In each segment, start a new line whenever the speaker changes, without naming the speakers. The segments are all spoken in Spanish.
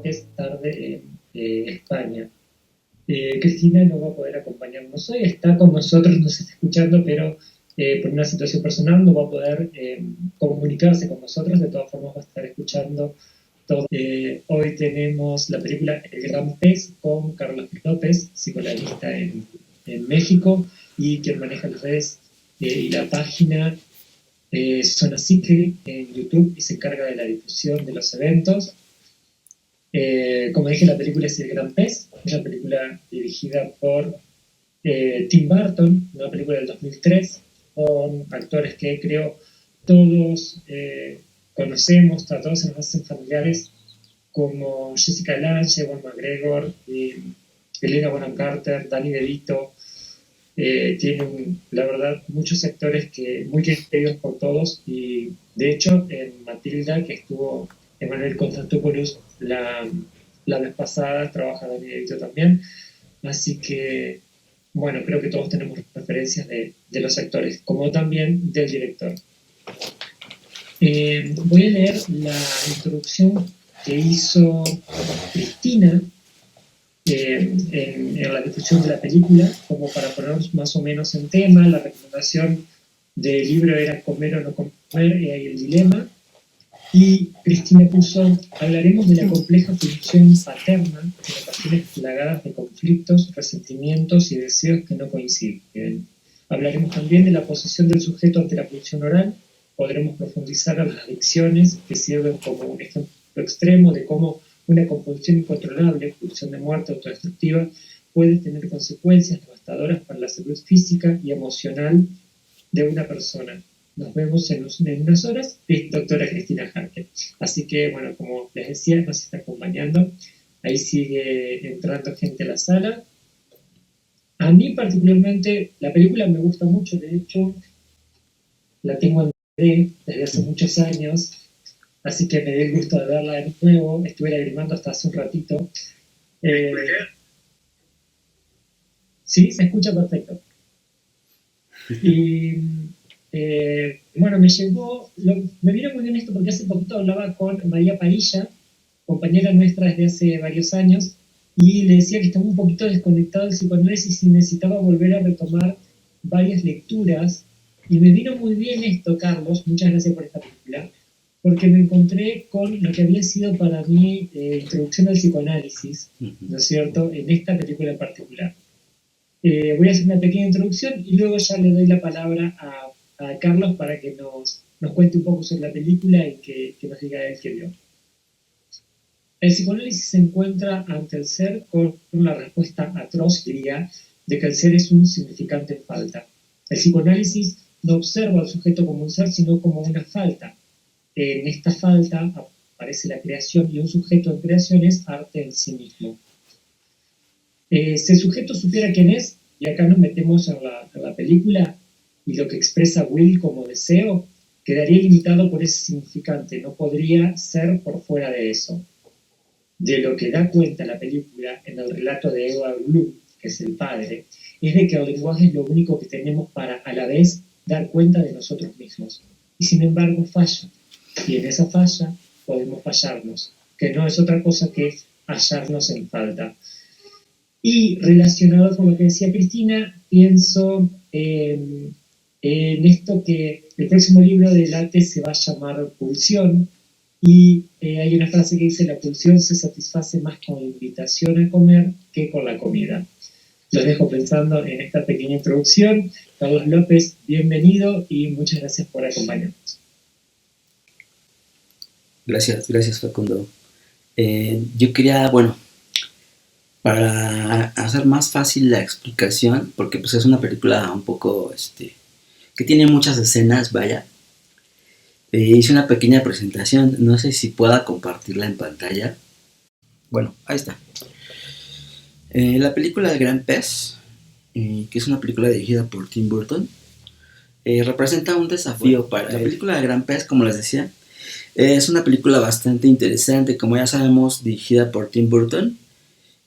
es tarde en España. Cristina no va a poder acompañarnos hoy, está con nosotros, nos está escuchando, pero por una situación personal no va a poder comunicarse con nosotros, de todas formas va a estar escuchando todo. Hoy tenemos la película El Gran Pez con Carlos López, psicoanalista en México y quien maneja las redes y la página Zona Psique en YouTube y se encarga de la difusión de los eventos. Como dije, la película es El Gran Pez, una película dirigida por Tim Burton, una película del 2003, con actores que creo todos conocemos, a todos se nos hacen familiares, como Jessica Lange, Ewan McGregor, Helena Bonham Carter, Danny DeVito. Tienen, la verdad, muchos actores muy queridos por todos, y de hecho en Matilda, que estuvo Emmanuel Constantopoulos la vez pasada, trabaja Danny DeVito también, así que bueno, creo que todos tenemos referencias de los actores, como también del director. Voy a leer la introducción que hizo Cristina en la difusión de la película, como para ponernos más o menos en tema. La recomendación del libro era comer o no comer, y ahí el dilema. Y Cristina puso: hablaremos de la compleja función paterna en ocasiones plagadas de conflictos, resentimientos y deseos que no coinciden. Hablaremos también de la posición del sujeto ante la pulsión oral. Podremos profundizar en las adicciones, que sirven como un ejemplo extremo de cómo una compulsión incontrolable, pulsión de muerte autodestructiva, puede tener consecuencias devastadoras para la salud física y emocional de una persona. Nos vemos en unas horas, doctora Cristina Jarque. Así que, bueno, como les decía, nos está acompañando. Ahí sigue entrando gente a la sala. A mí particularmente la película me gusta mucho, de hecho la tengo en DVD desde hace muchos años, así que me dio el gusto de verla de nuevo. Estuve lagrimando hasta hace un ratito. Sí, se escucha perfecto. Y bueno, me vino muy bien esto porque hace poquito hablaba con María Padilla, compañera nuestra desde hace varios años, y le decía que estaba un poquito desconectado del psicoanálisis y necesitaba volver a retomar varias lecturas. Y me vino muy bien esto, Carlos, muchas gracias por esta película, porque me encontré con lo que había sido para mí introducción al psicoanálisis, ¿no es cierto?, en esta película en particular. Voy a hacer una pequeña introducción y luego ya le doy la palabra a Carlos para que nos cuente un poco sobre la película y que nos diga él qué vio. El psicoanálisis se encuentra ante el ser con una respuesta atroz, diría, de que el ser es un significante en falta. El psicoanálisis no observa al sujeto como un ser, sino como una falta. En esta falta aparece la creación, y un sujeto en creación es arte en sí mismo. Si el sujeto supiera quién es, y acá nos metemos en la película, y lo que expresa Will como deseo, quedaría limitado por ese significante, no podría ser por fuera de eso. De lo que da cuenta la película en el relato de Edward Bloom, que es el padre, es de que el lenguaje es lo único que tenemos para, a la vez, dar cuenta de nosotros mismos. Y sin embargo falla. Y en esa falla podemos fallarnos, que no es otra cosa que hallarnos en falta. Y relacionado con lo que decía Cristina, pienso en esto, que el próximo libro de Late se va a llamar Pulsión, y hay una frase que dice: la pulsión se satisface más con la invitación a comer que con la comida. Los dejo pensando en esta pequeña introducción. Carlos López, bienvenido y muchas gracias por acompañarnos.
Gracias Facundo. Yo quería, bueno, para hacer más fácil la explicación, porque pues es una película un poco, que tiene muchas escenas, vaya. Hice una pequeña presentación, no sé si pueda compartirla en pantalla. Bueno, ahí está. La película El Gran Pez, que es una película dirigida por Tim Burton, representa un desafío para la película El Gran Pez, como les decía. Es una película bastante interesante, como ya sabemos, dirigida por Tim Burton.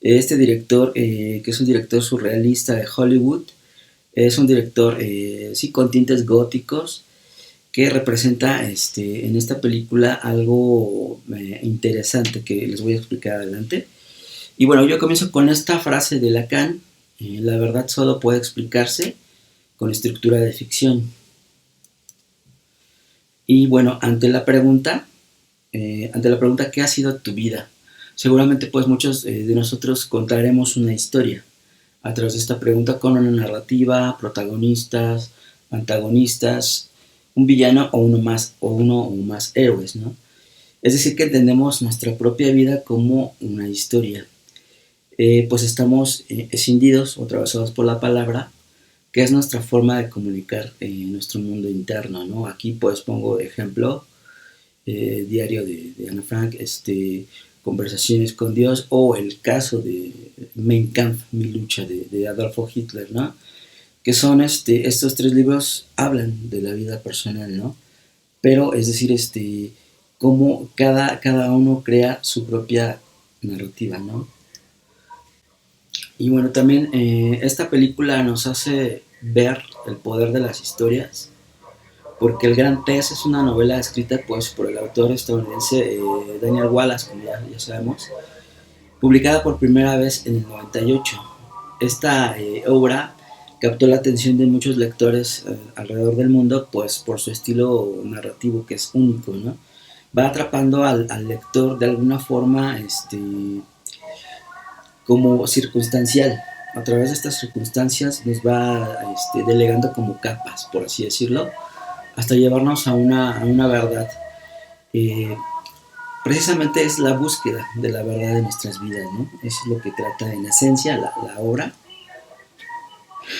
Este director, que es un director surrealista de Hollywood, es un director, sí, con tintes góticos. que representa en esta película algo interesante que les voy a explicar adelante. Y bueno, yo comienzo con esta frase de Lacan: la verdad solo puede explicarse con estructura de ficción. Y bueno, ante la pregunta ¿qué ha sido tu vida? Seguramente pues muchos de nosotros contaremos una historia a través de esta pregunta, con una narrativa, protagonistas, antagonistas, un villano o uno o más héroes, ¿no? Es decir, que entendemos nuestra propia vida como una historia. Pues estamos escindidos o atravesados por la palabra, que es nuestra forma de comunicar nuestro mundo interno, ¿no? Aquí pues pongo ejemplo, diario de Ana Frank, Conversaciones con Dios, o el caso de Mein Kampf, mi lucha, de Adolfo Hitler, ¿no? Que son estos tres libros hablan de la vida personal, ¿no? Pero es decir, cómo cada uno crea su propia narrativa, ¿no? Y bueno, también esta película nos hace ver el poder de las historias, porque El Gran Pez es una novela escrita pues por el autor estadounidense Daniel Wallace, como ya sabemos, publicada por primera vez en el 98. Esta obra captó la atención de muchos lectores alrededor del mundo, pues por su estilo narrativo, que es único, ¿no? Va atrapando al lector de alguna forma como circunstancial. A través de estas circunstancias nos va delegando como capas, por así decirlo, hasta llevarnos a una verdad. Eh, Precisamente es la búsqueda de la verdad de nuestras vidas, ¿no? Eso es lo que trata en esencia la obra.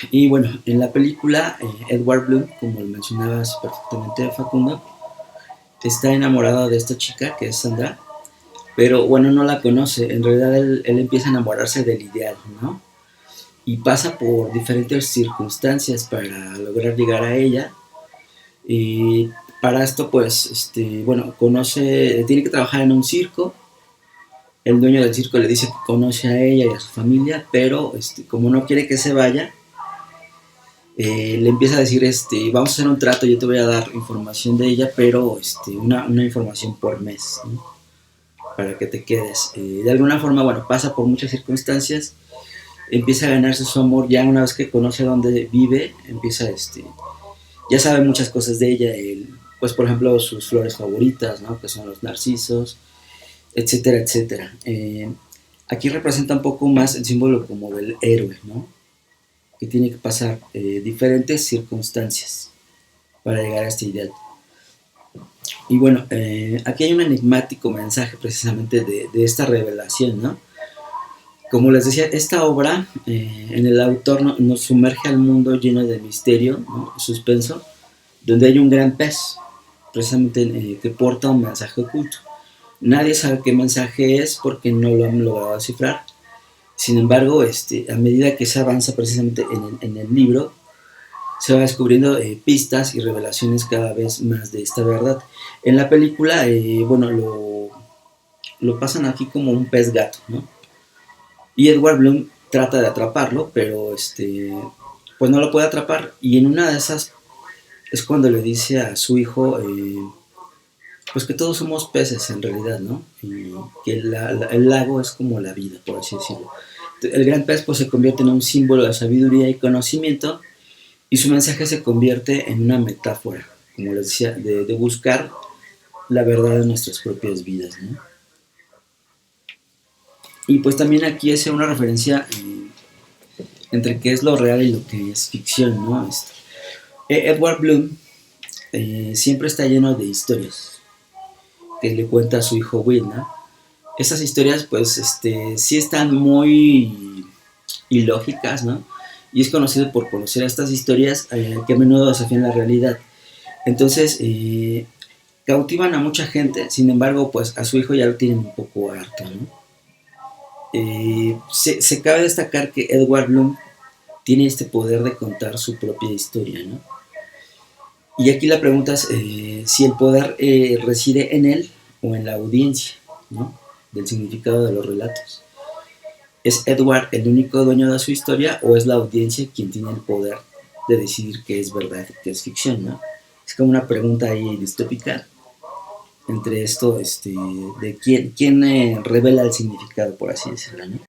Y bueno, en la película, Edward Bloom, como lo mencionabas perfectamente, Facundo, está enamorado de esta chica que es Sandra, pero bueno, no la conoce. En realidad él empieza a enamorarse del ideal, ¿no? Y pasa por diferentes circunstancias para lograr llegar a ella. Y para esto, pues, bueno, tiene que trabajar en un circo. El dueño del circo le dice que conoce a ella y a su familia, pero como no quiere que se vaya, le empieza a decir, vamos a hacer un trato, yo te voy a dar información de ella, pero una información por mes, ¿no? Para que te quedes. De alguna forma, bueno, pasa por muchas circunstancias, empieza a ganarse su amor. Ya una vez que conoce dónde vive, empieza, ya sabe muchas cosas de ella, pues por ejemplo sus flores favoritas, ¿no? Que son los narcisos, etcétera, etcétera. Aquí representa un poco más el símbolo como del héroe, ¿no? Que tiene que pasar diferentes circunstancias para llegar a este ideal. Y bueno, aquí hay un enigmático mensaje precisamente de esta revelación, ¿no? Como les decía, esta obra en el autor nos sumerge al mundo lleno de misterio, ¿no? Suspenso, donde hay un gran pez, precisamente que porta un mensaje oculto. Nadie sabe qué mensaje es porque no lo han logrado descifrar. Sin embargo, a medida que se avanza precisamente en el libro, se va descubriendo pistas y revelaciones cada vez más de esta verdad. En la película, bueno, lo pasan aquí como un pez gato, ¿no? Y Edward Bloom trata de atraparlo, pero pues no lo puede atrapar. Y en una de esas es cuando le dice a su hijo, pues que todos somos peces en realidad, ¿no? Y que el lago es como la vida, por así decirlo. El gran pez pues se convierte en un símbolo de sabiduría y conocimiento, y su mensaje se convierte en una metáfora, como les decía, de buscar la verdad de nuestras propias vidas, ¿no? Y pues también aquí hace una referencia entre qué es lo real y lo que es ficción, ¿no? Edward Bloom siempre está lleno de historias que le cuenta a su hijo Will, ¿no? Esas historias pues sí están muy ilógicas, ¿no? Y es conocido por conocer estas historias que a menudo desafían la realidad. Entonces cautivan a mucha gente. Sin embargo, pues a su hijo ya lo tienen un poco harto, ¿no? Se cabe destacar que Edward Bloom tiene este poder de contar su propia historia, ¿no? Y aquí la pregunta es si el poder reside en él o en la audiencia, ¿no? Del significado de los relatos. ¿Es Edward el único dueño de su historia, o es la audiencia quien tiene el poder de decidir qué es verdad y qué es ficción, ¿no? es como una pregunta ahí distópica entre esto, de quién revela el significado, por así decirlo, ¿no?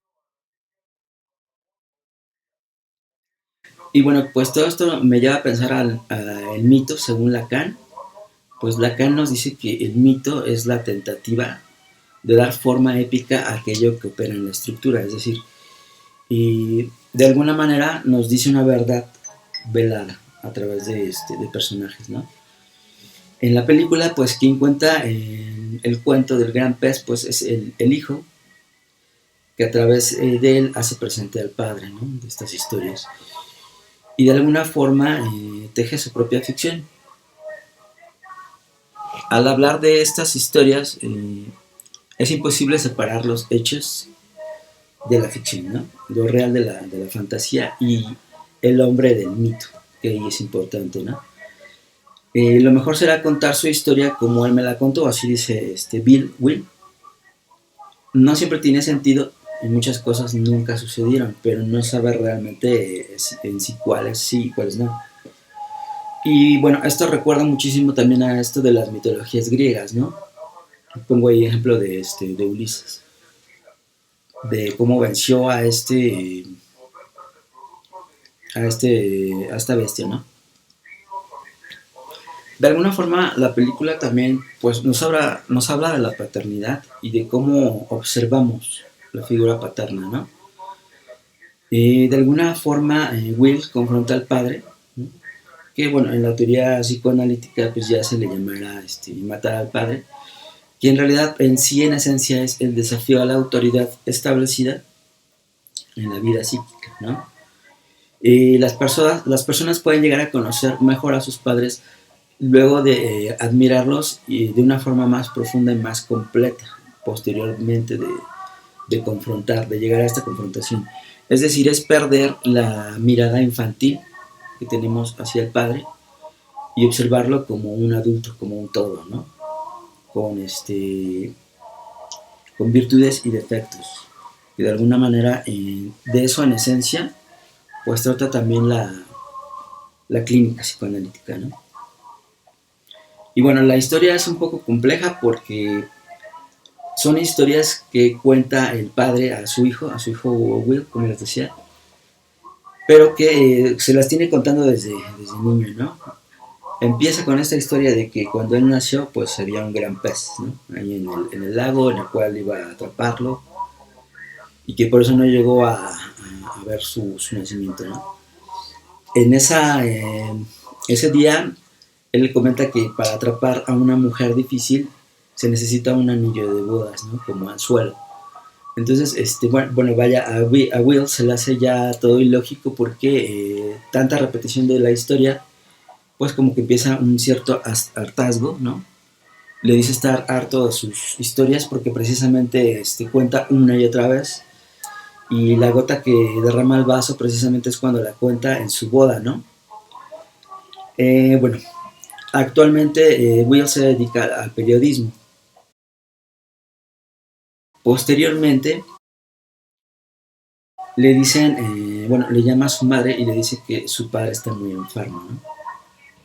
Y bueno, pues todo esto me lleva a pensar al mito según Lacan. Pues Lacan nos dice que el mito es la tentativa de dar forma épica a aquello que opera en la estructura, es decir, y de alguna manera nos dice una verdad velada a través de personajes, ¿no? En la película, pues quien cuenta el cuento del gran pez, pues es el hijo, que a través de él hace presente al padre, ¿no? De estas historias. Y de alguna forma teje su propia ficción. Al hablar de estas historias, es imposible separar los hechos de la ficción, ¿no? Lo real de la fantasía y el hombre del mito, que ahí es importante, ¿no? Lo mejor será contar su historia como él me la contó, así dice Bill Will. No siempre tiene sentido y muchas cosas nunca sucedieron, pero no sabe realmente en sí cuáles sí y cuáles no. Y bueno, esto recuerda muchísimo también a esto de las mitologías griegas, ¿no? Pongo ahí ejemplo de Ulises, de cómo venció a esta bestia, ¿no? De alguna forma la película también pues nos habla de la paternidad y de cómo observamos la figura paterna, ¿no? De alguna forma Will confronta al padre, ¿no? Que bueno, en la teoría psicoanalítica pues ya se le llamará matar al padre, que en realidad en sí en esencia es el desafío a la autoridad establecida en la vida psíquica, ¿no? Las personas pueden llegar a conocer mejor a sus padres luego de admirarlos y de una forma más profunda y más completa posteriormente de confrontar, de llegar a esta confrontación. Es decir, es perder la mirada infantil que tenemos hacia el padre y observarlo como un adulto, como un todo, ¿no? Con virtudes y defectos. Y de alguna manera, de eso en esencia, pues trata también la clínica psicoanalítica, ¿no? Y bueno, la historia es un poco compleja porque son historias que cuenta el padre a su hijo Will, como les decía, pero que se las tiene contando desde niño, ¿no? Empieza con esta historia de que cuando él nació, pues había un gran pez, ¿no? Ahí en el lago, en el cual iba a atraparlo, y que por eso no llegó a ver su nacimiento, ¿no? En ese día, él le comenta que para atrapar a una mujer difícil se necesita un anillo de bodas, ¿no? Como anzuelo. Entonces, bueno, vaya, a Will se le hace ya todo ilógico porque tanta repetición de la historia, pues como que empieza un cierto hartazgo, ¿no? Le dice estar harto de sus historias porque precisamente cuenta una y otra vez, y la gota que derrama el vaso precisamente es cuando la cuenta en su boda, ¿no? Bueno, actualmente Will se dedica al periodismo. Posteriormente le dicen, bueno, le llama a su madre y le dice que su padre está muy enfermo, ¿no?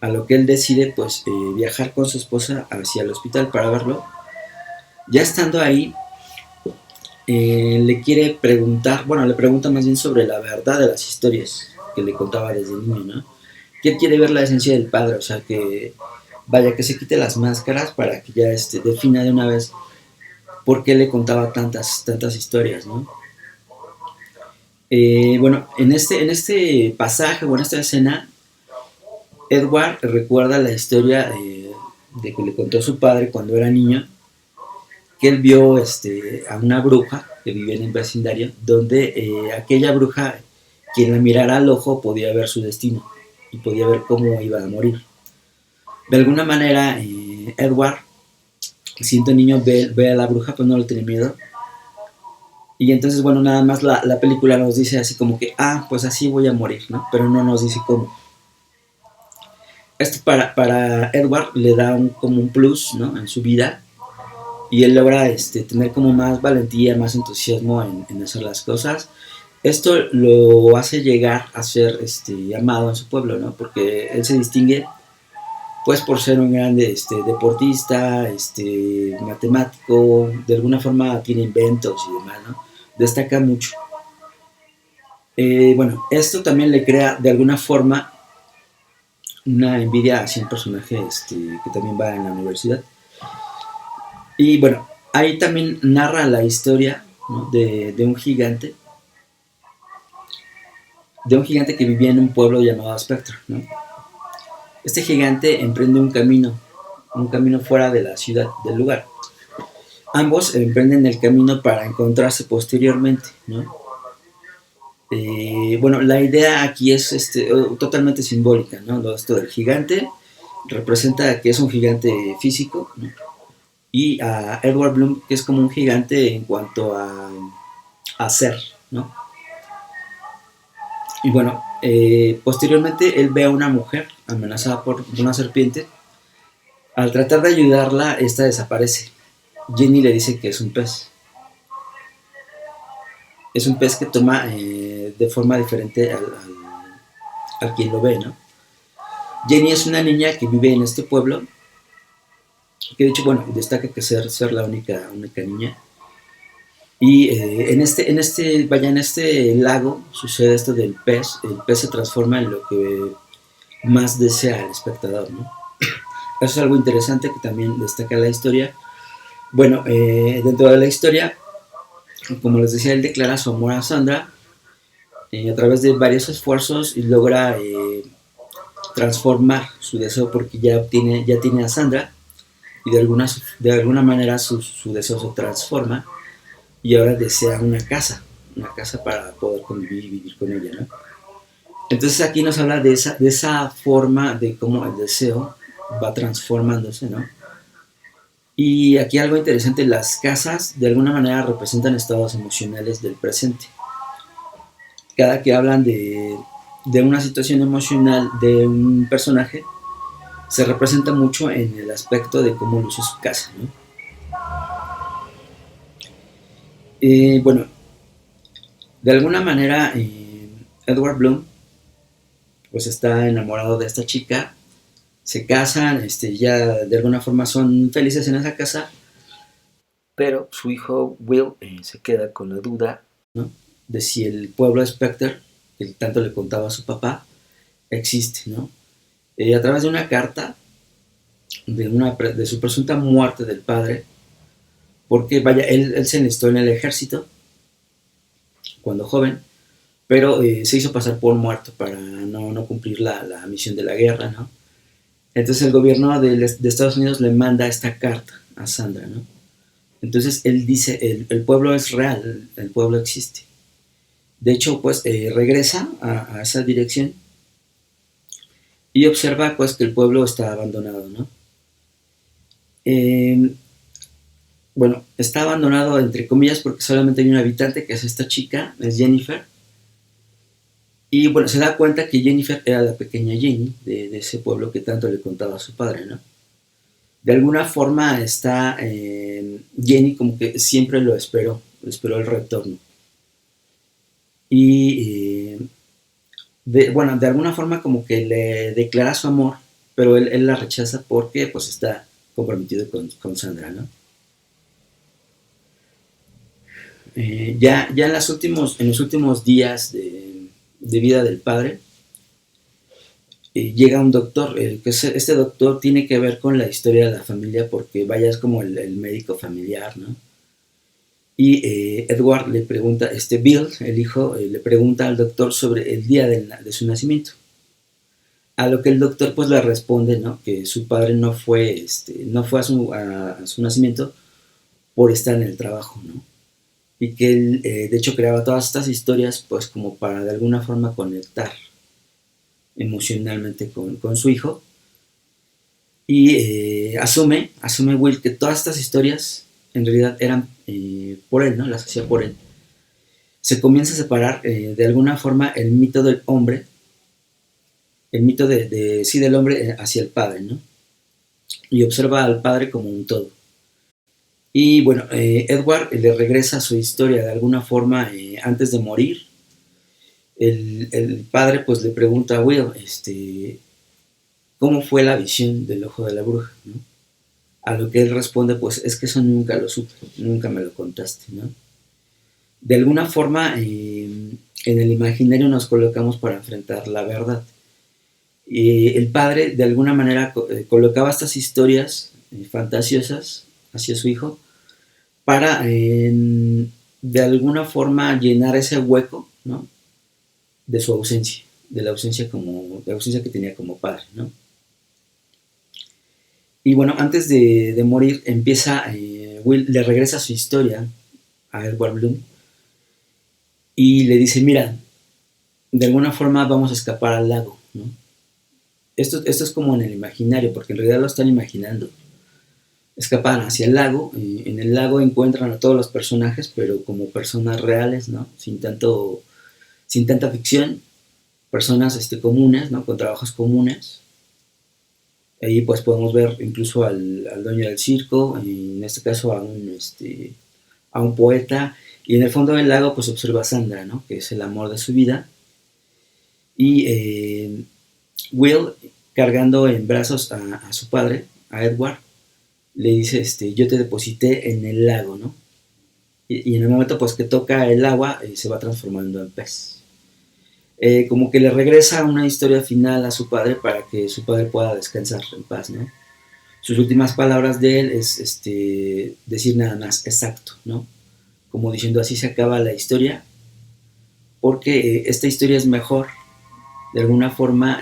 A lo que él decide pues viajar con su esposa hacia el hospital para verlo. Ya estando ahí, le quiere preguntar, bueno, le pregunta más bien sobre la verdad de las historias que le contaba desde niño, ¿no? Que él quiere ver la esencia del padre, o sea, que vaya, que se quite las máscaras para que ya defina de una vez por qué le contaba tantas historias, ¿no? Bueno, en este pasaje o en esta escena, Edward recuerda la historia de que le contó su padre cuando era niño, que él vio a una bruja que vivía en el vecindario, donde aquella bruja, quien la mirara al ojo, podía ver su destino y podía ver cómo iba a morir. De alguna manera, Edward, siendo niño, ve a la bruja, pues no le tiene miedo. Y entonces, bueno, nada más la película nos dice así como que, pues así voy a morir, ¿no? Pero no nos dice cómo. Esto para Edward le da como un plus, ¿no? En su vida, y él logra tener como más valentía, más entusiasmo en hacer las cosas. Esto lo hace llegar a ser amado en su pueblo, ¿no? Porque él se distingue pues por ser un gran deportista, matemático, de alguna forma tiene inventos y demás, ¿no? Destaca mucho. Bueno, esto también le crea de alguna forma una envidia hacia un personaje que también va en la universidad. Y bueno, ahí también narra la historia, ¿no? De un gigante que vivía en un pueblo llamado Spectre, ¿no? Este gigante emprende un camino fuera de la ciudad, del lugar. Ambos emprenden el camino para encontrarse posteriormente, ¿no? Bueno, la idea aquí es totalmente simbólica, ¿no? Esto del gigante representa que es un gigante físico, ¿no? Y a Edward Bloom, que es como un gigante en cuanto a ser, ¿no? Y bueno, posteriormente él ve a una mujer amenazada por una serpiente. Al tratar de ayudarla, esta desaparece. Jenny le dice que es un pez. Es un pez que toma de forma diferente al quien lo ve, ¿no? Jenny es una niña que vive en este pueblo, que de hecho, bueno, destaca que ser la única niña. Y en este lago sucede esto del pez. El pez se transforma en lo que más desea el espectador, ¿no? Eso es algo interesante que también destaca la historia. Bueno, dentro de la historia, como les decía, él declara su amor a Sandra a través de varios esfuerzos y logra transformar su deseo porque ya tiene a Sandra y de alguna manera su deseo se transforma y ahora desea una casa para poder convivir y vivir con ella, ¿no? Entonces aquí nos habla de esa forma de cómo el deseo va transformándose, ¿no? Y aquí algo interesante, las casas de alguna manera representan estados emocionales del presente. Cada que hablan de una situación emocional de un personaje, se representa mucho en el aspecto de cómo luce su casa, ¿no? Bueno, de alguna manera Edward Bloom pues está enamorado de esta chica, se casan, ya de alguna forma son felices en esa casa, pero su hijo Will se queda con la duda, ¿no? De si el pueblo Spectre, que tanto le contaba a su papá, existe, ¿no? A través de una carta de su presunta muerte del padre, porque vaya, él se enlistó en el ejército cuando joven, pero se hizo pasar por muerto para no cumplir la misión de la guerra, ¿no? Entonces el gobierno de Estados Unidos le manda esta carta a Sandra, ¿no? Entonces él dice, el pueblo es real, el pueblo existe. De hecho, pues regresa a esa dirección y observa pues que el pueblo está abandonado, ¿no? Bueno, está abandonado entre comillas porque solamente hay un habitante, que es esta chica, es Jennifer. Y bueno, se da cuenta que Jennifer era la pequeña Jenny de ese pueblo que tanto le contaba a su padre, ¿no? De alguna forma está Jenny como que siempre lo esperó el retorno. Y bueno, de alguna forma como que le declara su amor, pero él la rechaza porque pues está comprometido con Sandra, ¿no? Ya en los últimos días de vida del padre, llega un doctor, que este doctor tiene que ver con la historia de la familia porque vaya, es como el médico familiar, ¿no? Y Edward le pregunta, Bill, el hijo, le pregunta al doctor sobre el día de su nacimiento. A lo que el doctor pues le responde, ¿no? Que su padre no fue a su nacimiento por estar en el trabajo, ¿no? Y que él, de hecho, creaba todas estas historias pues como para de alguna forma conectar emocionalmente con su hijo. Y asume Will que todas estas historias en realidad eran por él, ¿no? Las hacía por él. Se comienza a separar de alguna forma el mito del hombre, el mito del hombre hacia el padre, ¿no? Y observa al padre como un todo. Y bueno, Edward le regresa su historia de alguna forma antes de morir. El padre pues le pregunta a Will, cómo fue la visión del ojo de la bruja, ¿no? A lo que él responde, pues es que eso nunca lo supe, nunca me lo contaste, ¿no? De alguna forma, en el imaginario nos colocamos para enfrentar la verdad. El padre, de alguna manera, colocaba estas historias fantasiosas hacia su hijo para, de alguna forma, llenar ese hueco, ¿no? De su ausencia, de la ausencia, de la ausencia que tenía como padre, ¿no? Y bueno, antes de morir, Will le regresa su historia a Edward Bloom y le dice, mira, de alguna forma vamos a escapar al lago, ¿no? Esto es como en el imaginario, porque en realidad lo están imaginando. Escapan hacia el lago, y en el lago encuentran a todos los personajes, pero como personas reales, ¿no? Sin tanta ficción, personas comunes, ¿no? Con trabajos comunes. Ahí pues podemos ver incluso al dueño del circo, y en este caso a un poeta, y en el fondo del lago pues observa a Sandra, ¿no? Que es el amor de su vida, y Will, cargando en brazos a su padre, a Edward, le dice, yo te deposité en el lago, ¿no? Y en el momento pues que toca el agua, se va transformando en pez. Como que le regresa una historia final a su padre para que su padre pueda descansar en paz, ¿no? Sus últimas palabras de él es decir nada más, exacto, ¿no? Como diciendo, así se acaba la historia, porque esta historia es mejor, de alguna forma,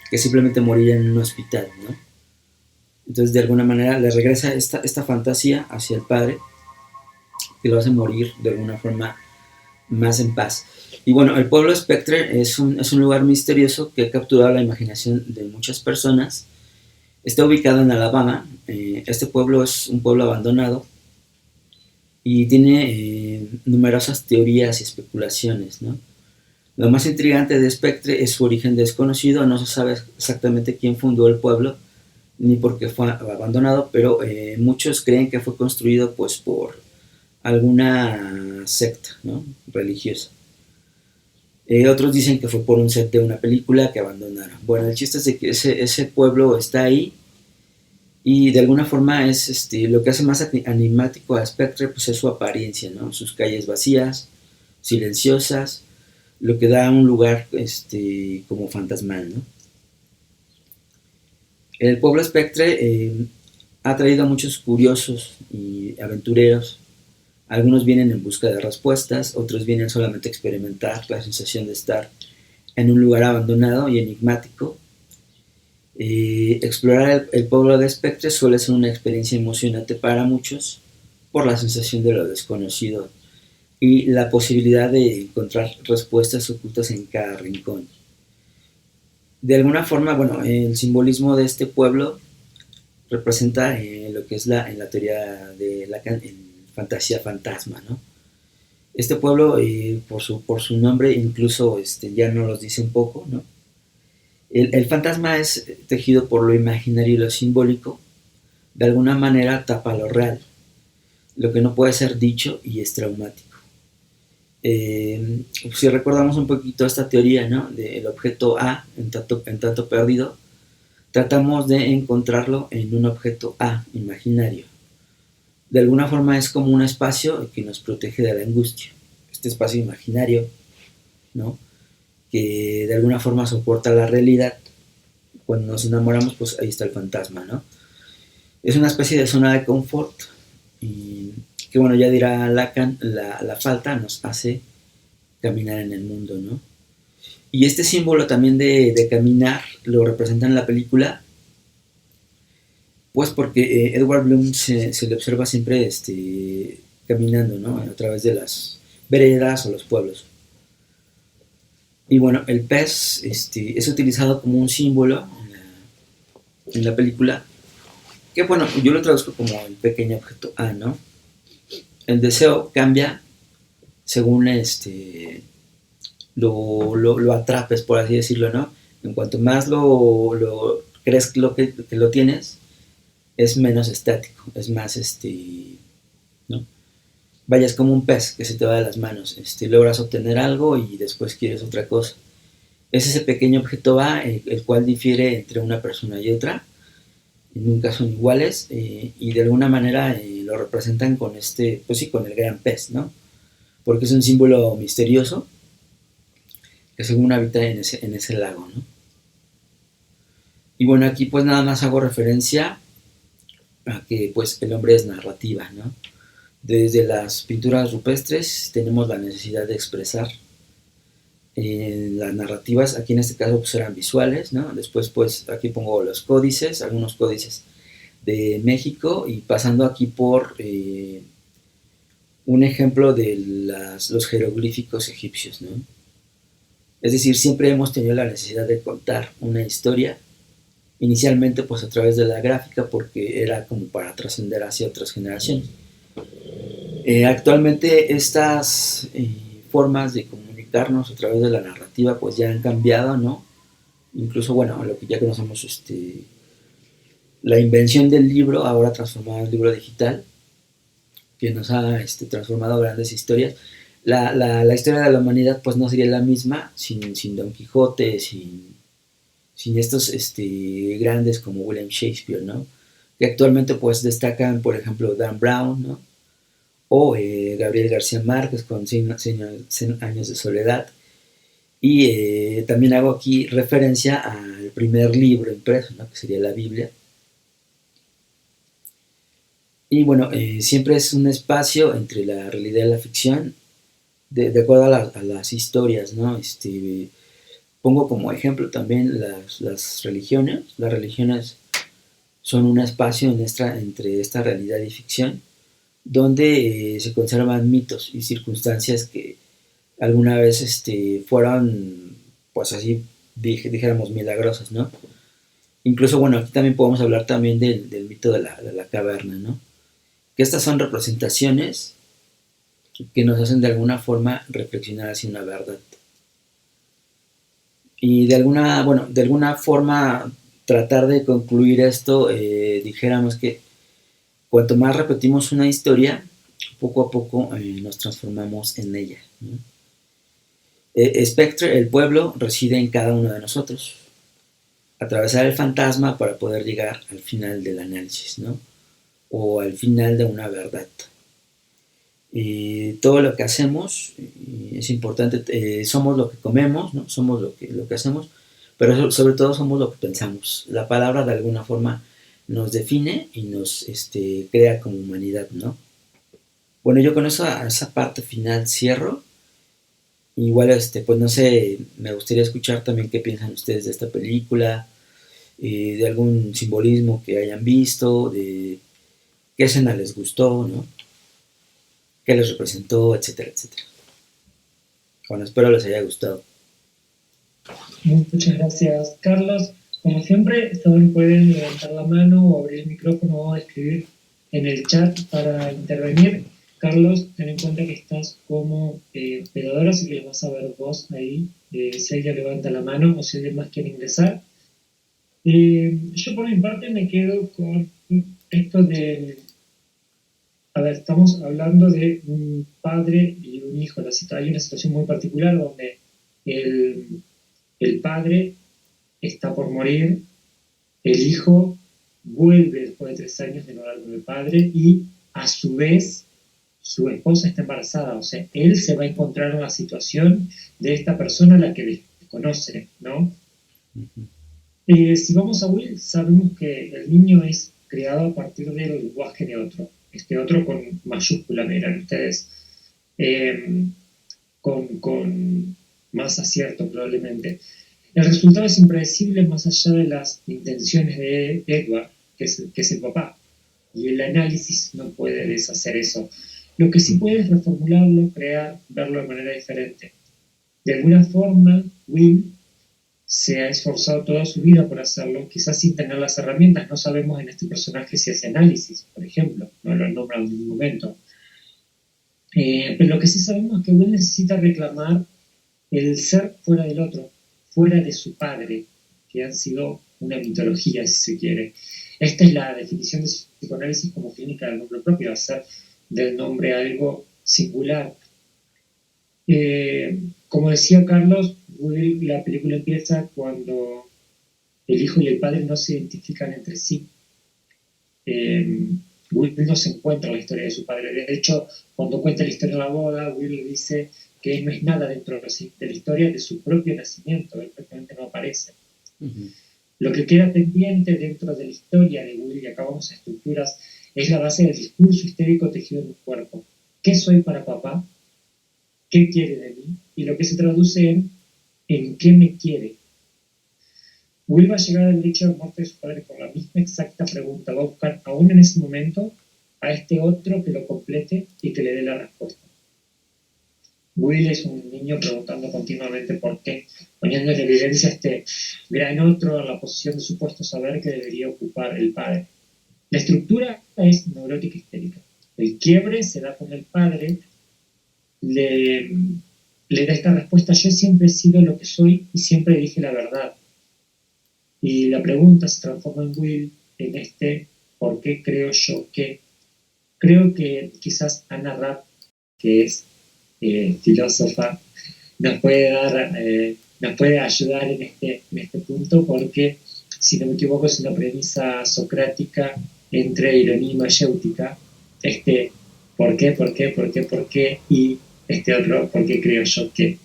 que simplemente morir en un hospital, ¿no? Entonces, de alguna manera, le regresa esta fantasía hacia el padre, que lo hace morir de alguna forma más en paz. Y bueno, el pueblo Spectre es un lugar misterioso que ha capturado la imaginación de muchas personas. Está ubicado en Alabama. Este pueblo es un pueblo abandonado y tiene numerosas teorías y especulaciones, ¿no? Lo más intrigante de Spectre es su origen desconocido. No se sabe exactamente quién fundó el pueblo ni por qué fue abandonado, pero muchos creen que fue construido pues por alguna secta, ¿no? Religiosa. Otros dicen que fue por un set de una película que abandonaron. Bueno, el chiste es de que ese pueblo está ahí y de alguna forma es lo que hace más animático a Spectre, pues es su apariencia, ¿no? Sus calles vacías, silenciosas, lo que da un lugar como fantasmal, ¿no? El pueblo Spectre ha traído a muchos curiosos y aventureros. Algunos vienen en busca de respuestas, otros vienen solamente a experimentar la sensación de estar en un lugar abandonado y enigmático. Explorar el pueblo de Spectre suele ser una experiencia emocionante para muchos por la sensación de lo desconocido y la posibilidad de encontrar respuestas ocultas en cada rincón. De alguna forma, bueno, el simbolismo de este pueblo representa lo que es en la teoría de la fantasía fantasma, ¿no? Este pueblo, por su nombre, incluso ya nos los dice un poco, ¿no? El fantasma es tejido por lo imaginario y lo simbólico, de alguna manera tapa lo real, lo que no puede ser dicho y es traumático. Si recordamos un poquito esta teoría, ¿no? Del objeto A en tanto perdido, tratamos de encontrarlo en un objeto A imaginario. De alguna forma es como un espacio que nos protege de la angustia, este espacio imaginario, ¿no? Que de alguna forma soporta la realidad. Cuando nos enamoramos, pues ahí está el fantasma, ¿no? Es una especie de zona de confort y que, bueno, ya dirá Lacan, la falta nos hace caminar en el mundo, ¿no? Y este símbolo también de caminar lo representa en la película, pues porque Edward Bloom se le observa siempre caminando, ¿no? A través de las veredas o los pueblos. Y bueno, el pez es utilizado como un símbolo en la película, que bueno, yo lo traduzco como el pequeño objeto A, ¿no? El deseo cambia según lo atrapes, por así decirlo, ¿no? En cuanto más lo crees que lo tienes, es menos estático, es más, ¿no? Vaya, es como un pez que se te va de las manos, logras obtener algo y después quieres otra cosa. es ese pequeño objeto A, el cual difiere entre una persona y otra, nunca son iguales, y de alguna manera lo representan con pues sí, con el gran pez, ¿no? Porque es un símbolo misterioso que según habita en ese lago, ¿no? Y bueno, aquí pues nada más hago referencia a que pues el hombre es narrativa, ¿no? Desde las pinturas rupestres tenemos la necesidad de expresar las narrativas, aquí en este caso pues eran visuales, ¿no? Después pues aquí pongo los códices, algunos códices de México, y pasando aquí por un ejemplo de los jeroglíficos egipcios, ¿no? Es decir, siempre hemos tenido la necesidad de contar una historia, inicialmente pues a través de la gráfica, porque era como para trascender hacia otras generaciones. Actualmente estas formas de comunicarnos a través de la narrativa pues ya han cambiado, ¿no? Incluso, bueno, lo que ya conocemos, la invención del libro, ahora transformado en libro digital, que nos ha transformado grandes historias. La historia de la humanidad pues no sería la misma sin Don Quijote, sin estos grandes como William Shakespeare, ¿no? Que actualmente pues destacan, por ejemplo, Dan Brown, ¿no? O Gabriel García Márquez con 100 años de soledad. Y también hago aquí referencia al primer libro impreso, ¿no? Que sería la Biblia. Y bueno, siempre es un espacio entre la realidad y la ficción, de acuerdo a las historias, ¿no? Pongo como ejemplo también las religiones. Las religiones son un espacio entre esta realidad y ficción, donde se conservan mitos y circunstancias que alguna vez fueron, pues así dijéramos, milagrosas, ¿no? Incluso, bueno, aquí también podemos hablar también del mito de la caverna, ¿no? Que estas son representaciones que nos hacen de alguna forma reflexionar hacia una verdad. Y de alguna forma tratar de concluir esto, dijéramos que cuanto más repetimos una historia, poco a poco nos transformamos en ella, ¿no? Spectre, el pueblo, reside en cada uno de nosotros. Atravesar el fantasma para poder llegar al final del análisis, ¿no? O al final de una verdad. Todo lo que hacemos, es importante, somos lo que comemos, ¿no? Somos lo que hacemos, pero sobre todo somos lo que pensamos. La palabra de alguna forma nos define y nos crea como humanidad, ¿no? Bueno, yo con esa parte final cierro. Igual, pues no sé, me gustaría escuchar también qué piensan ustedes de esta película, de algún simbolismo que hayan visto, de qué escena les gustó, ¿no? Qué les representó, etcétera, etcétera. Bueno, espero les haya gustado.
Muchas gracias, Carlos. Como siempre, saben, pueden levantar la mano o abrir el micrófono o escribir en el chat para intervenir. Carlos, ten en cuenta que estás como operador, así que lo vas a ver vos ahí, si alguien levanta la mano o si alguien más quiere ingresar. Yo por mi parte me quedo con esto de... A ver, estamos hablando de un padre y un hijo. Hay una situación muy particular donde el padre está por morir, el hijo vuelve después de 3 años de no hablar con el padre y a su vez su esposa está embarazada. O sea, él se va a encontrar en la situación de esta persona a la que desconoce, ¿no? Uh-huh. Si vamos a Will, sabemos que el niño es creado a partir del lenguaje de otro. Este otro con mayúscula, verán ustedes, con más acierto probablemente. El resultado es impredecible más allá de las intenciones de Edward, que es el papá, y el análisis no puede deshacer eso. Lo que sí puede es reformularlo, crear, verlo de manera diferente. De alguna forma, Will se ha esforzado toda su vida por hacerlo, quizás sin tener las herramientas. No sabemos en este personaje si hace análisis, por ejemplo, no lo nombra en ningún momento. Pero lo que sí sabemos es que Will necesita reclamar el ser fuera del otro, fuera de su padre, que han sido una mitología, si se quiere. Esta es la definición de psicoanálisis como clínica del nombre propio, hacer del nombre algo singular. Como decía Carlos, La película empieza cuando el hijo y el padre no se identifican entre sí. eh, Will no se encuentra en la historia de su padre. De hecho, cuando cuenta la historia de la boda, Will le dice que él no es nada dentro de la historia de su propio nacimiento, él prácticamente no aparece.
Ujú.
Lo que queda pendiente dentro de la historia de Will, y acabamos estructuras, es la base del discurso histérico tejido en un cuerpo. ¿Qué soy para papá? ¿Qué quiere de mí? Y lo que se traduce en qué me quiere. Will va a llegar al lecho de muerte de su padre con la misma exacta pregunta. Va a buscar, aún en ese momento, a este otro que lo complete y que le dé la respuesta. Will es un niño preguntando continuamente por qué, poniendo en evidencia a este gran otro en la posición de supuesto saber que debería ocupar el padre. La estructura es neurótica histérica. El quiebre se da con el padre, le, le da esta respuesta: yo siempre he sido lo que soy y siempre dije la verdad. Y la pregunta se transforma en Will, en este ¿por qué creo yo que? Creo que quizás Anna Rapp, que es filósofa, nos puede ayudar en este punto, porque, si no me equivoco, es una premisa socrática entre ironía y mayéutica. Este por qué, y este otro, ¿por qué creo yo que?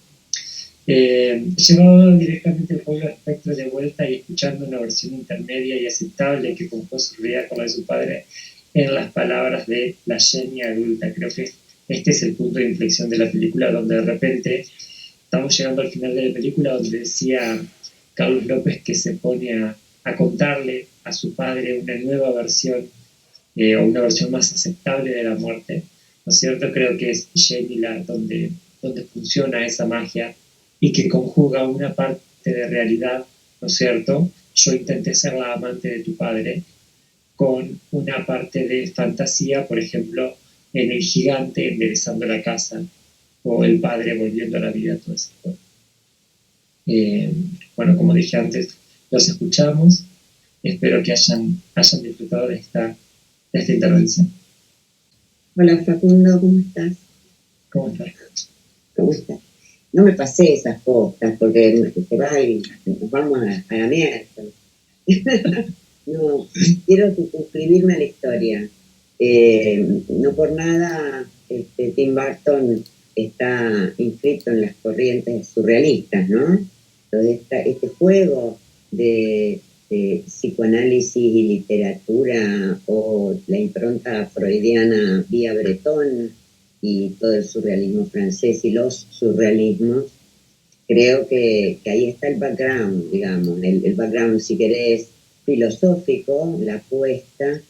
Llevado directamente al pueblo espectro de vuelta y escuchando una versión intermedia y aceptable que concurría con la de su padre en las palabras de la Jenny adulta. Creo que este es el punto de inflexión de la película, donde de repente estamos llegando al final de la película, donde decía Carlos López que se pone a contarle a su padre una nueva versión, o una versión más aceptable de la muerte, ¿no es cierto? Creo que es Jamie donde funciona esa magia y que conjuga una parte de realidad, ¿no es cierto? Yo intenté ser la amante de tu padre, con una parte de fantasía, por ejemplo, en el gigante enderezando la casa, o el padre volviendo a la vida, todo eso. Eh, bueno, como dije antes, los escuchamos. Espero que hayan disfrutado de esta intervención.
Hola Facundo, ¿cómo estás?
¿Cómo estás?
¿Cómo estás? No me pasé esas postas porque te va y nos vamos a la mierda. No, quiero suscribirme a la historia. No por nada Tim Burton está inscrito en las corrientes surrealistas, ¿no? Entonces, este juego de psicoanálisis y literatura, o la impronta freudiana vía Breton y todo el surrealismo francés y los surrealismos, creo que ahí está el background, digamos, el background, si querés, filosófico, la apuesta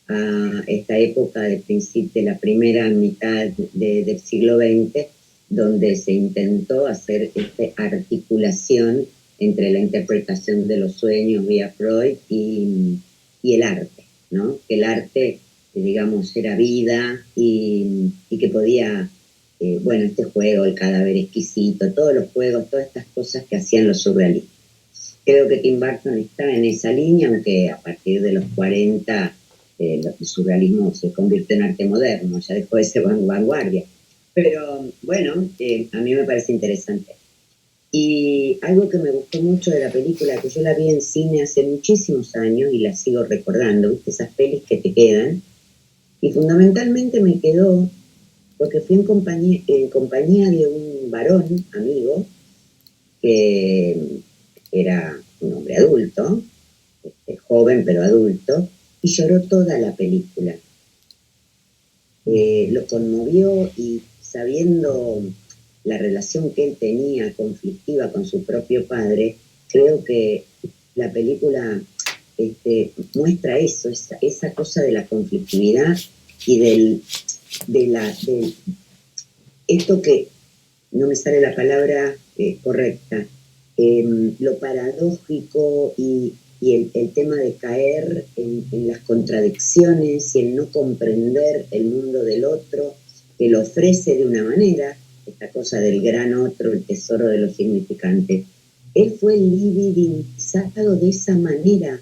a esta época de la primera mitad del siglo XX, donde se intentó hacer esta articulación entre la interpretación de los sueños vía Freud y el arte, ¿no? Que el arte, digamos, era vida y que podía, bueno, este juego, el cadáver exquisito, todos los juegos, todas estas cosas que hacían los surrealistas. Creo que Tim Burton está en esa línea, aunque a partir de los 40 el surrealismo se convirtió en arte moderno, ya dejó de ser vanguardia. Pero bueno, a mí me parece interesante. Y algo que me gustó mucho de la película, que yo la vi en cine hace muchísimos años y la sigo recordando, ¿viste? Esas pelis que te quedan. Y fundamentalmente me quedó porque fui en compañía de un varón, amigo, que era un hombre adulto, joven pero adulto, y lloró toda la película. Lo conmovió, y sabiendo la relación que él tenía conflictiva con su propio padre, creo que la película muestra eso, esa cosa de la conflictividad y esto que no me sale la palabra correcta, lo paradójico y el tema de caer en las contradicciones y el no comprender el mundo del otro, que lo ofrece de una manera, esta cosa del gran otro, el tesoro de lo significante. Él fue libidinizado de esa manera.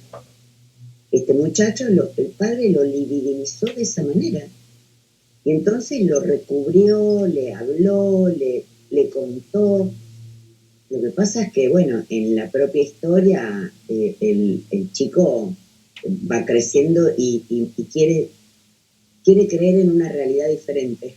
Este muchacho, el padre lo libidinizó de esa manera. Y entonces lo recubrió, le habló, le contó. Lo que pasa es que, bueno, en la propia historia el chico va creciendo y quiere creer en una realidad diferente,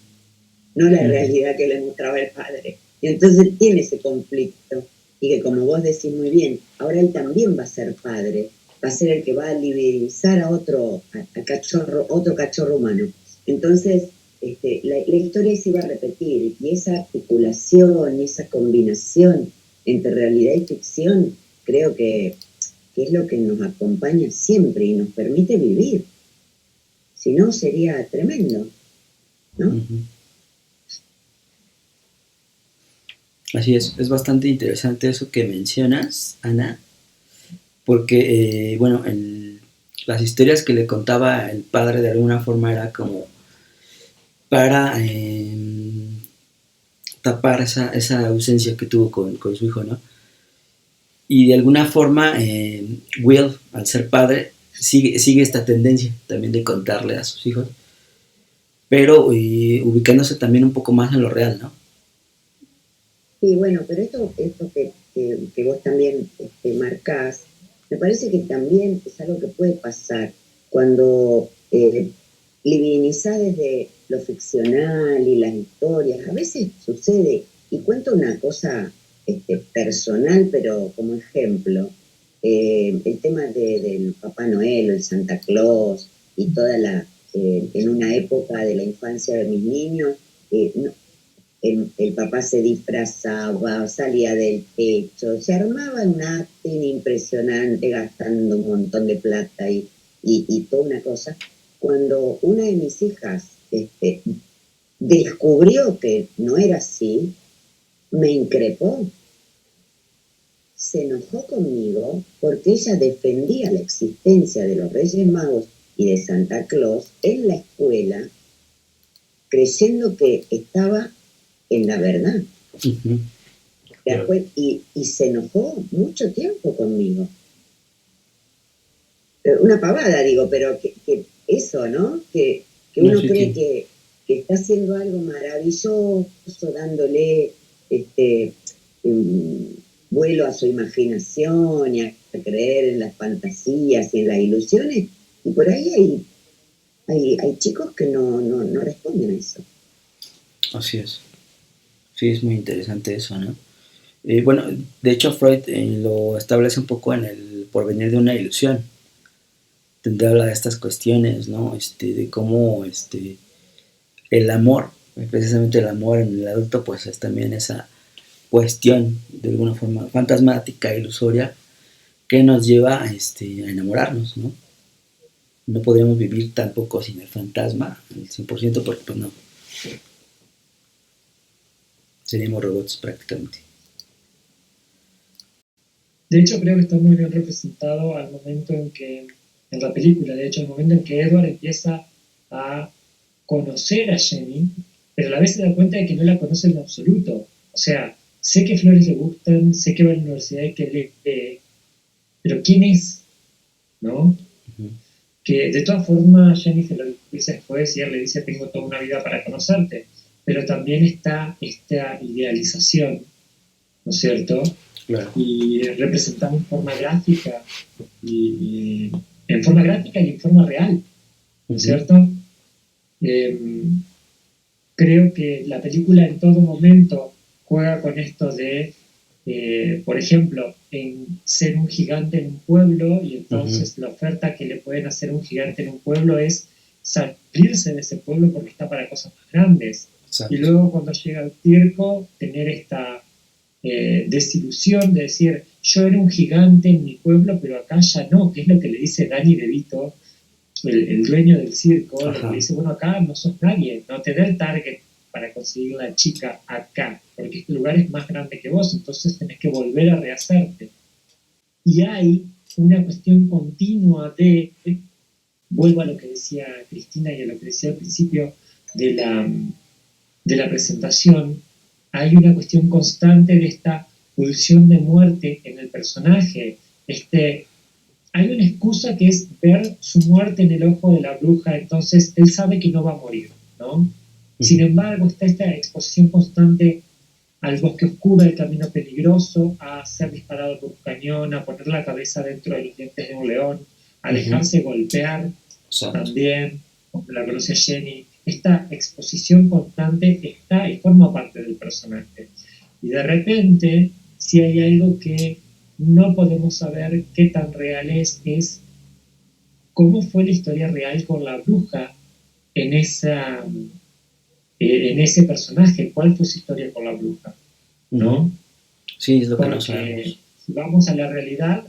no la realidad que le mostraba el padre. Y entonces tiene ese conflicto. Y que, como vos decís muy bien, ahora él también va a ser padre, va a ser el que va a liberalizar a otro cachorro humano. Entonces, la historia se iba a repetir, y esa articulación, esa combinación entre realidad y ficción, creo que es lo que nos acompaña siempre y nos permite vivir. Si no, sería tremendo, ¿no?
Uh-huh. Así es bastante interesante eso que mencionas, Ana, porque, bueno, las historias que le contaba el padre de alguna forma era como para tapar esa ausencia que tuvo con su hijo, ¿no? Y de alguna forma, Will, al ser padre, sigue esta tendencia también de contarle a sus hijos, pero ubicándose también un poco más en lo real, ¿no?
Sí, bueno, pero esto que vos también marcás, me parece que también es algo que puede pasar cuando divinizás desde lo ficcional y las historias. A veces sucede, y cuento una cosa personal, pero como ejemplo, el tema del Papá Noel o el Santa Claus y toda en una época de la infancia de mis niños, no, el papá se disfrazaba, salía del techo, se armaba un acting impresionante gastando un montón de plata y toda una cosa. Cuando una de mis hijas descubrió que no era así, me increpó, se enojó conmigo porque ella defendía la existencia de los Reyes Magos y de Santa Claus en la escuela, creyendo que estaba en la verdad. Uh-huh. Después, y se enojó mucho tiempo conmigo. Una pavada, digo, pero que eso, ¿no? Que uno cree que está haciendo algo maravilloso, dándole vuelo a su imaginación y a creer en las fantasías y en las ilusiones. Y por ahí hay chicos que no responden a eso.
Así es. Sí, es muy interesante eso, ¿no? Bueno, de hecho Freud lo establece un poco en el porvenir de una ilusión. Donde habla de estas cuestiones, ¿no? De cómo el amor, precisamente el amor en el adulto, pues es también esa cuestión de alguna forma fantasmática, ilusoria, que nos lleva a enamorarnos, ¿no? No podríamos vivir tampoco sin el fantasma, al 100%, porque pues no. Seríamos robots prácticamente.
De hecho, creo que está muy bien representado al momento en que, en la película, de hecho, el momento en que Edward empieza a conocer a Jenny, pero a la vez se da cuenta de que no la conoce en absoluto. O sea, sé que flores le gustan, sé que va a la universidad y que lee, pero ¿quién es? ¿No? Uh-huh. Que de todas formas Jenny se lo dice después y él le dice, tengo toda una vida para conocerte, pero también está esta idealización, ¿no es cierto? Claro. Y representada en forma gráfica y en forma real, ¿no es cierto? Creo que la película en todo momento juega con esto de, por ejemplo, en ser un gigante en un pueblo, y entonces la oferta que le pueden hacer a un gigante en un pueblo es salirse de ese pueblo porque está para cosas más grandes. Exacto. Y luego cuando llega el circo, tener esta desilusión de decir, yo era un gigante en mi pueblo, pero acá ya no, que es lo que le dice Danny DeVito, el dueño del circo. Ajá. Le dice, bueno, acá no sos nadie, no te da el target para conseguir la chica acá, porque este lugar es más grande que vos, entonces tenés que volver a rehacerte. Y hay una cuestión continua vuelvo a lo que decía Cristina y a lo que decía al principio de la presentación, hay una cuestión constante de esta pulsión de muerte en el personaje. Hay una excusa que es ver su muerte en el ojo de la bruja, entonces él sabe que no va a morir, ¿no? Sin embargo, está esta exposición constante al bosque oscuro, al camino peligroso, a ser disparado por un cañón, a poner la cabeza dentro de los dientes de un león, a dejarse golpear
Exacto.
también, como la conoce Jenny. Esta exposición constante está y forma parte del personaje. Y de repente, si hay algo que no podemos saber qué tan real es cómo fue la historia real con la bruja en, en ese personaje, cuál fue su historia con la bruja, ¿no?
Sí, es lo que no
Porque
sabemos.
si vamos a la realidad,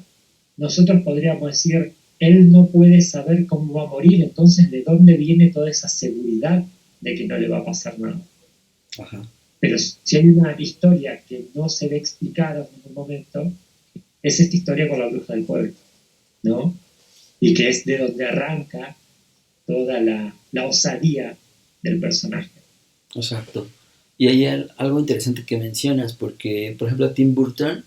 nosotros podríamos decir, él no puede saber cómo va a morir, entonces ¿de dónde viene toda esa seguridad de que no le va a pasar nada?
Ajá.
Pero si hay una historia que no se ve explicada en ningún momento, es esta historia con la bruja del pueblo, ¿no? Y que es de donde arranca toda la osadía del personaje.
Exacto. Y hay algo interesante que mencionas, porque, por ejemplo, Tim Burton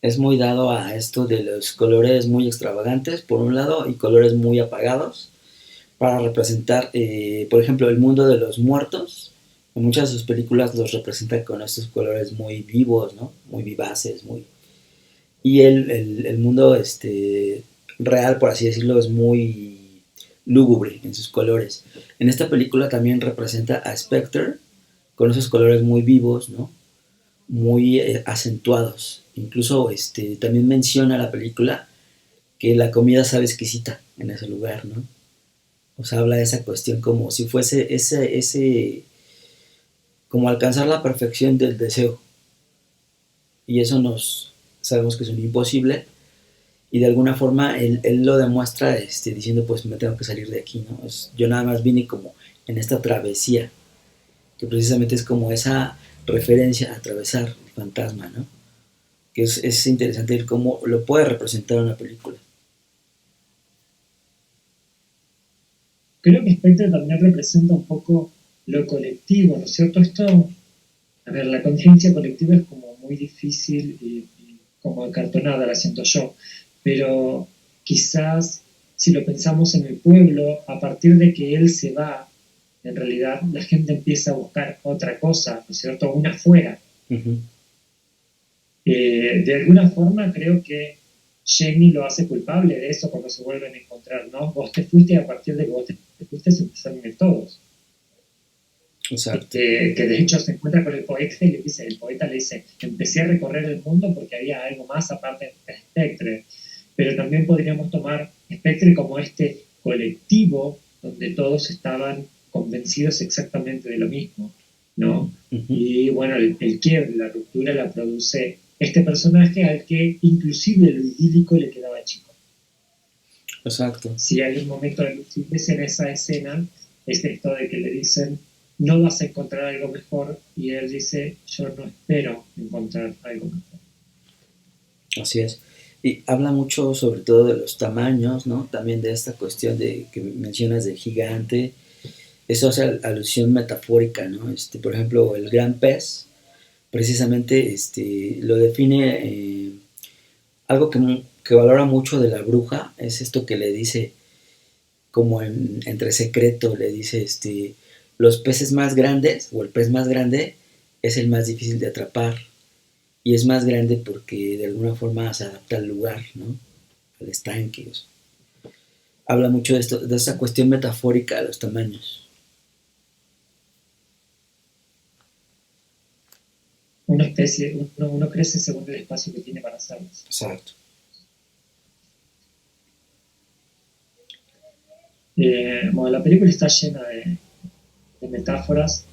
es muy dado a esto de los colores muy extravagantes, por un lado, y colores muy apagados, para representar, por ejemplo, el mundo de los muertos. En muchas de sus películas los representa con estos colores muy vivos, ¿no? Muy vivaces, muy... Y el mundo real, por así decirlo, es muy lúgubre en sus colores. En esta película también representa a Spectre con esos colores muy vivos, ¿no? Muy acentuados. Incluso también menciona la película que la comida sabe exquisita en ese lugar, ¿no? O sea, habla de esa cuestión como si fuese como alcanzar la perfección del deseo. Y eso nos sabemos que es un imposible. Y de alguna forma él lo demuestra diciendo, pues me tengo que salir de aquí, ¿no? Yo nada más vine como en esta travesía, que precisamente es como esa referencia a atravesar el fantasma, ¿no? Que es interesante el cómo lo puede representar una película.
Creo que Spectre también representa un poco lo colectivo, ¿no es cierto? Esto, a ver, la conciencia colectiva es como muy difícil y como acartonada, la siento yo, pero quizás si lo pensamos en el pueblo, a partir de que él se va, en realidad la gente empieza a buscar otra cosa, ¿no es cierto? Una afuera.
Uh-huh.
De alguna forma creo que Jamie lo hace culpable de eso cuando se vuelven a encontrar, ¿no? Vos te fuiste y a partir de que vos te fuiste se empezaron a ir todos.
Exacto.
Que de hecho se encuentra con el poeta y le dice, el poeta le dice, empecé a recorrer el mundo porque había algo más aparte de Spectre, pero también podríamos tomar Spectre como este colectivo donde todos estaban convencidos exactamente de lo mismo, ¿no?
Uh-huh.
Y bueno, el quiebre, la ruptura la produce este personaje al que inclusive lo idílico le quedaba chico.
Exacto.
Si hay un momento de lucidez en esa escena, es esto de que le dicen, no vas a encontrar algo mejor, y él dice, yo no espero encontrar algo mejor.
Así es. Y habla mucho sobre todo de los tamaños, ¿no? También de esta cuestión de que mencionas del gigante. Eso hace alusión metafórica, ¿no? Por ejemplo, el gran pez, precisamente lo define algo que valora mucho de la bruja, es esto que le dice, como entre secreto, le dice, los peces más grandes, o el pez más grande, es el más difícil de atrapar. Y es más grande porque de alguna forma se adapta al lugar, ¿no? Al estanque. O sea. Habla mucho de esto, de esa cuestión metafórica de los tamaños.
Una especie, uno crece según el espacio que tiene para hacerlo.
Exacto.
Bueno, la película está llena de metáforas.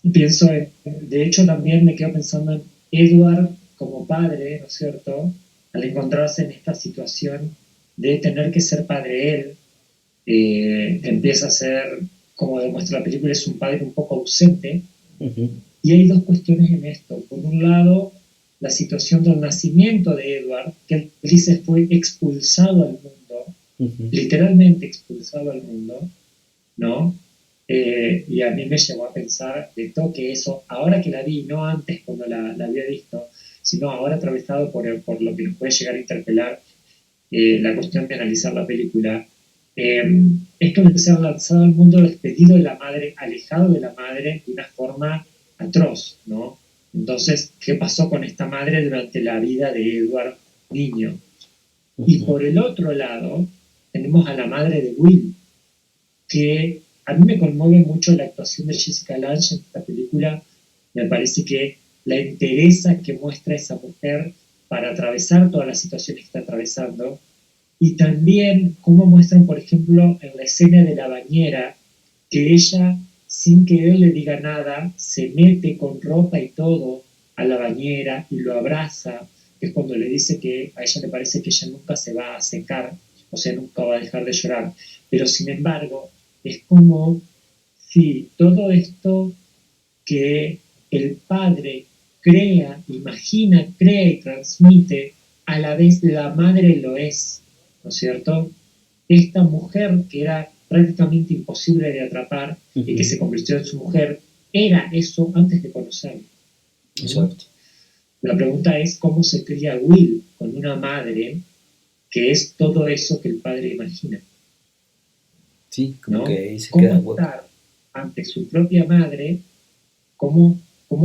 Pienso, de hecho también me quedo pensando en Edward como padre, ¿no es cierto? Al encontrarse en esta situación de tener que ser padre él, empieza a ser, como demuestra la película, es un padre un poco ausente.
Uh-huh.
Y hay dos cuestiones en esto. Por un lado, la situación del nacimiento de Edward, que él dice fue expulsado al mundo,
uh-huh.
literalmente expulsado al mundo, ¿no? Y a mí me llevó a pensar de toque eso, ahora que la vi, no antes cuando la había visto, sino ahora atravesado por lo que nos puede llegar a interpelar la cuestión de analizar la película. esto empezó a lanzado al mundo despedido de la madre, alejado de la madre de una forma atroz, ¿no? Entonces, ¿qué pasó con esta madre durante la vida de Edward niño? Y por el otro lado, tenemos a la madre de Will, que a mí me conmueve mucho la actuación de Jessica Lange en esta película. Me parece que la entereza que muestra esa mujer para atravesar todas las situaciones que está atravesando, y también cómo muestran, por ejemplo, en la escena de la bañera, que ella, sin que él le diga nada, se mete con ropa y todo a la bañera y lo abraza, que es cuando le dice que a ella le parece que ella nunca se va a secar, o sea, nunca va a dejar de llorar. Pero sin embargo, es como si todo esto que el padre crea, imagina, crea y transmite, a la vez la madre lo es, ¿no es cierto? Esta mujer que era prácticamente imposible de atrapar y que se convirtió en su mujer, era eso antes de conocerlo. ¿No?
Exacto.
La pregunta es cómo se cría Will con una madre que es todo eso que el padre imagina.
Sí, como
¿no?
que ahí se
¿Cómo
queda hueco.
estar ante su propia madre? ¿Cómo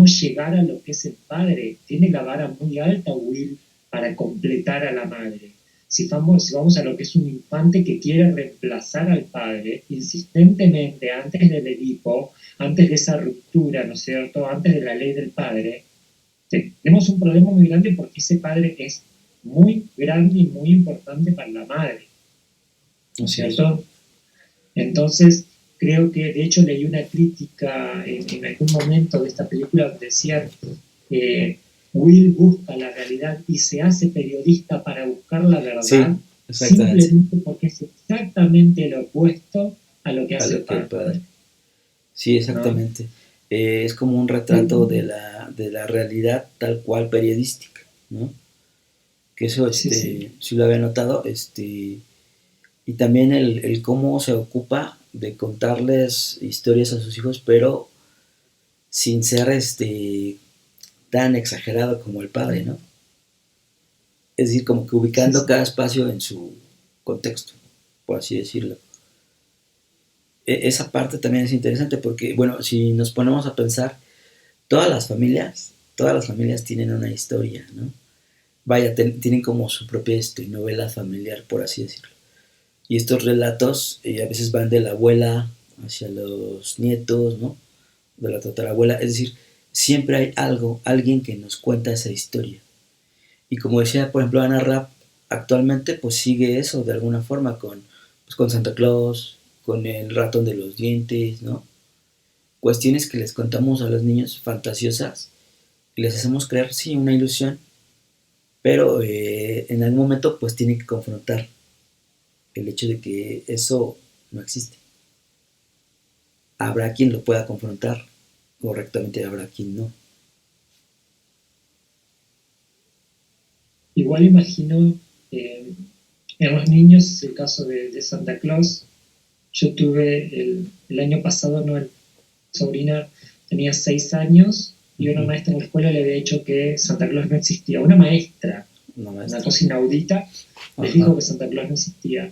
llegar a lo que es el padre? Tiene la vara muy alta Will para completar a la madre. Si vamos a lo que es un infante que quiere reemplazar al padre insistentemente antes del Edipo, antes de esa ruptura, ¿no es cierto? Antes de la ley del padre, tenemos un problema muy grande porque ese padre es muy grande y muy importante para la madre, ¿no es cierto? Entonces, creo que, de hecho, leí una crítica en algún momento de esta película donde decían Will busca la realidad y se hace periodista para buscar la verdad, simplemente porque es exactamente lo opuesto a lo que hace el padre.
Sí, exactamente. ¿No? Es como un retrato de la realidad tal cual periodística, ¿no? Que eso sí lo había notado, y también el cómo se ocupa de contarles historias a sus hijos, pero sin ser tan exagerado como el padre, ¿no? Es decir, como que ubicando cada espacio en su contexto, por así decirlo. Esa parte también es interesante porque, bueno, si nos ponemos a pensar, todas las familias tienen una historia, ¿no? Vaya, tienen como su propia novela familiar, por así decirlo. Y estos relatos a veces van de la abuela hacia los nietos, ¿no? De la tatarabuela. Es decir, siempre hay alguien que nos cuenta esa historia. Y como decía, por ejemplo, Ana Rapp, actualmente pues sigue eso de alguna forma con Santa Claus, con el ratón de los dientes, ¿no? Cuestiones que les contamos a los niños fantasiosas y les hacemos creer, sí, una ilusión, pero en algún momento pues tienen que confrontar el hecho de que eso no existe. Habrá quien lo pueda confrontar correctamente, habrá quien no.
Igual imagino en los niños el caso de Santa Claus. Yo tuve el año pasado, mi sobrina tenía 6 años y una maestra en la escuela le había dicho que Santa Claus no existía. Una maestra. Una cosa inaudita, les dijo que Santa Claus no existía.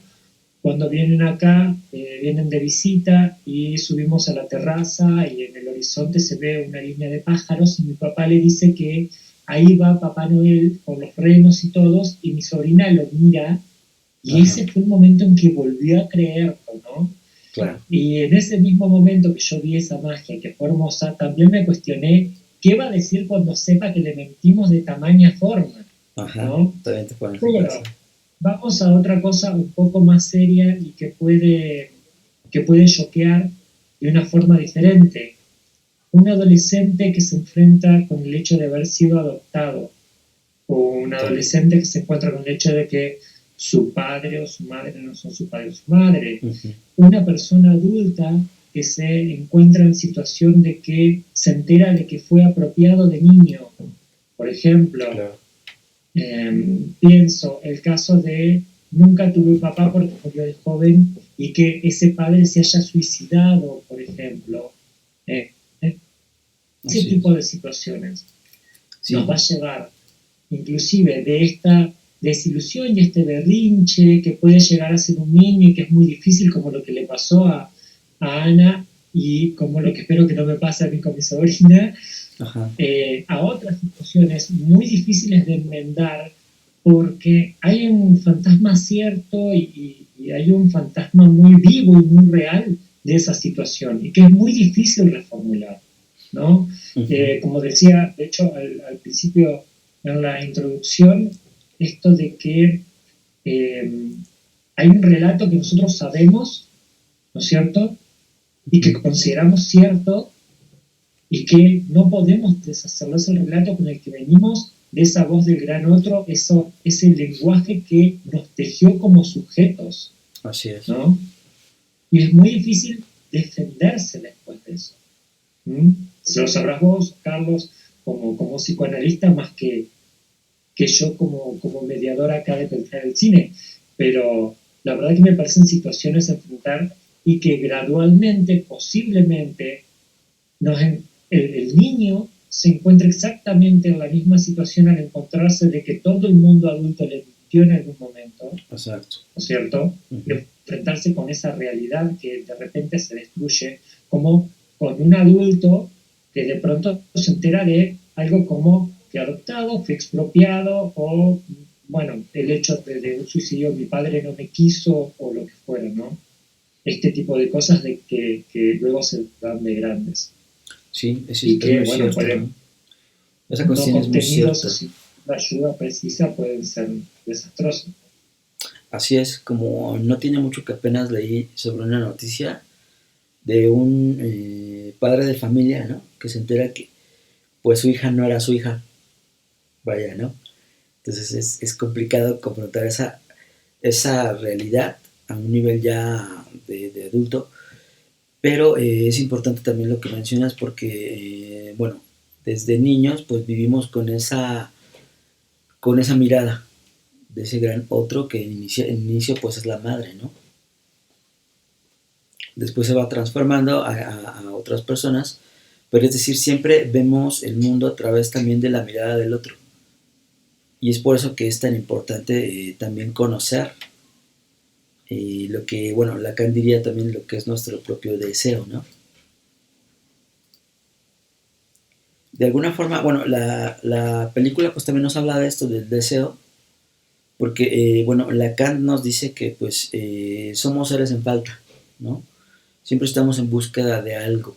Cuando vienen acá, vienen de visita y subimos a la terraza y en el horizonte se ve una línea de pájaros y mi papá le dice que ahí va Papá Noel con los renos y todos, y mi sobrina lo mira y ese fue el momento en que volvió a creerlo, ¿no?
Claro.
Y en ese mismo momento que yo vi esa magia, que fue hermosa, también me cuestioné qué va a decir cuando sepa que le mentimos de tamaña forma.
Ajá,
¿no?
También te pones
Pero vamos a otra cosa un poco más seria y que puede choquear de una forma diferente. Un adolescente que se enfrenta con el hecho de haber sido adoptado, o un adolescente que se encuentra con el hecho de que su padre o su madre no son su padre o su madre. Una persona adulta que se encuentra en situación de que se entera de que fue apropiado de niño. Por ejemplo, pienso el caso de nunca tuve papá porque murió de joven y que ese padre se haya suicidado, por ejemplo. Ese tipo de situaciones nos va a llevar, inclusive de esta desilusión y este berrinche que puede llegar a ser un niño y que es muy difícil, como lo que le pasó a Ana y como lo que espero que no me pase a mí con mi sobrina,
Ajá.
a otras situaciones muy difíciles de enmendar porque hay un fantasma cierto y hay un fantasma muy vivo y muy real de esa situación y que es muy difícil reformular, ¿no?
Uh-huh.
Como decía, de hecho, al principio en la introducción, esto de que eh, hay un relato que nosotros sabemos, ¿no es cierto? Y que
Uh-huh.
consideramos cierto y que no podemos deshacerlo. Es el relato con el que venimos de esa voz del gran otro, eso, ese lenguaje que nos tejió como sujetos,
Así es.
¿no? Y es muy difícil defenderse después de eso. ¿Mm? Se lo sabrás vos, Carlos, como psicoanalista, más que yo como mediador acá de pensar el cine. Pero la verdad que me parecen situaciones a enfrentar y que gradualmente, posiblemente, el niño se encuentra exactamente en la misma situación al encontrarse de que todo el mundo adulto le mintió en algún momento,
Exacto.
¿no es cierto? Y
Uh-huh.
enfrentarse con esa realidad que de repente se destruye, como con un adulto que de pronto se entera de algo como que adoptado, fue expropiado o, bueno, el hecho de un suicidio, mi padre no me quiso o lo que fuera, ¿no? Este tipo de cosas de que luego se dan de grandes
Sí,
y
es
que,
muy
bueno,
cierto, ¿no?
pueden,
Esa
no
cuestión es muy
contenidos o
cierta.
sin la ayuda precisa pueden ser desastrosos.
Así es, como no tiene mucho que apenas leí sobre una noticia de un padre de familia, ¿no? Que se entera que pues su hija no era su hija, vaya, ¿no? Entonces es complicado confrontar esa realidad a un nivel ya de adulto, pero es importante también lo que mencionas porque, bueno, desde niños pues vivimos con esa mirada de ese gran otro que en inicio pues es la madre, ¿no? Después se va transformando a otras personas, pero es decir, siempre vemos el mundo a través también de la mirada del otro. Y es por eso que es tan importante también conocer lo que, bueno, Lacan diría también lo que es nuestro propio deseo, ¿no? De alguna forma, bueno, la película pues también nos habla de esto, del deseo, porque, bueno, Lacan nos dice que pues somos seres en falta, ¿no? Siempre estamos en búsqueda de algo.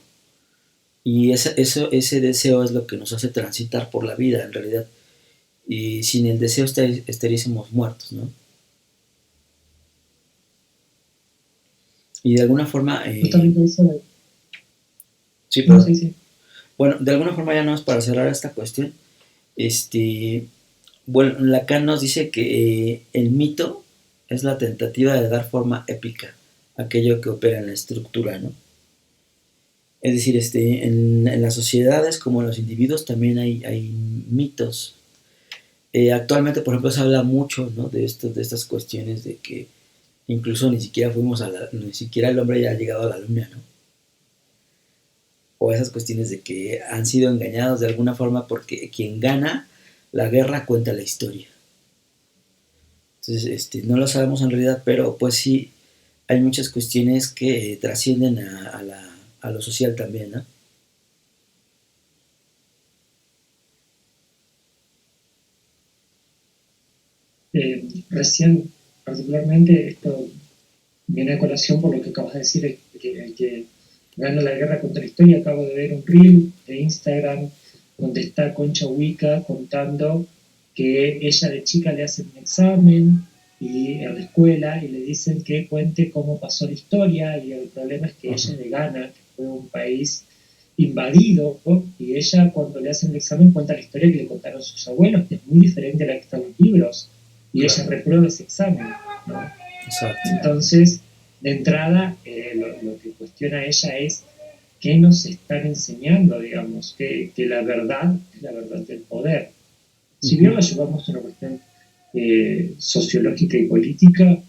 Y ese deseo es lo que nos hace transitar por la vida, en realidad. Y sin el deseo estaríamos muertos, ¿no? Y de alguna forma,
Justamente eso de...
sí,
No,
perdón.
sí, sí.
Bueno, de alguna forma ya no es para cerrar esta cuestión. Este, bueno, Lacan nos dice que el mito es la tentativa de dar forma épica a aquello que opera en la estructura, ¿no? Es decir, en las sociedades como en los individuos también hay mitos. Actualmente, por ejemplo, se habla mucho, ¿no? De estas cuestiones de que incluso ni siquiera el hombre ya ha llegado a la luna, ¿no? O esas cuestiones de que han sido engañados de alguna forma porque quien gana la guerra cuenta la historia. Entonces, no lo sabemos en realidad, pero pues sí hay muchas cuestiones que trascienden a lo social también, ¿no?
Recién, particularmente, esto viene a colación por lo que acabas de decir, el que gana la guerra contra la historia. Acabo de ver un reel de Instagram donde está Concha Huica contando que ella de chica le hacen un examen y a la escuela y le dicen que cuente cómo pasó la historia y el problema es que ella
Uh-huh.
de Ghana, que fue un país invadido, ¿no? Y ella cuando le hacen el examen cuenta la historia que le contaron sus abuelos, que es muy diferente a la que está en los libros, y
Claro,
ella reprueba ese examen, ¿no?
exacto.
Entonces, de entrada, lo que cuestiona ella es qué nos están enseñando, digamos, que la verdad es la verdad del poder. Si bien
Uh-huh.
lo llevamos a una cuestión sociológica y política,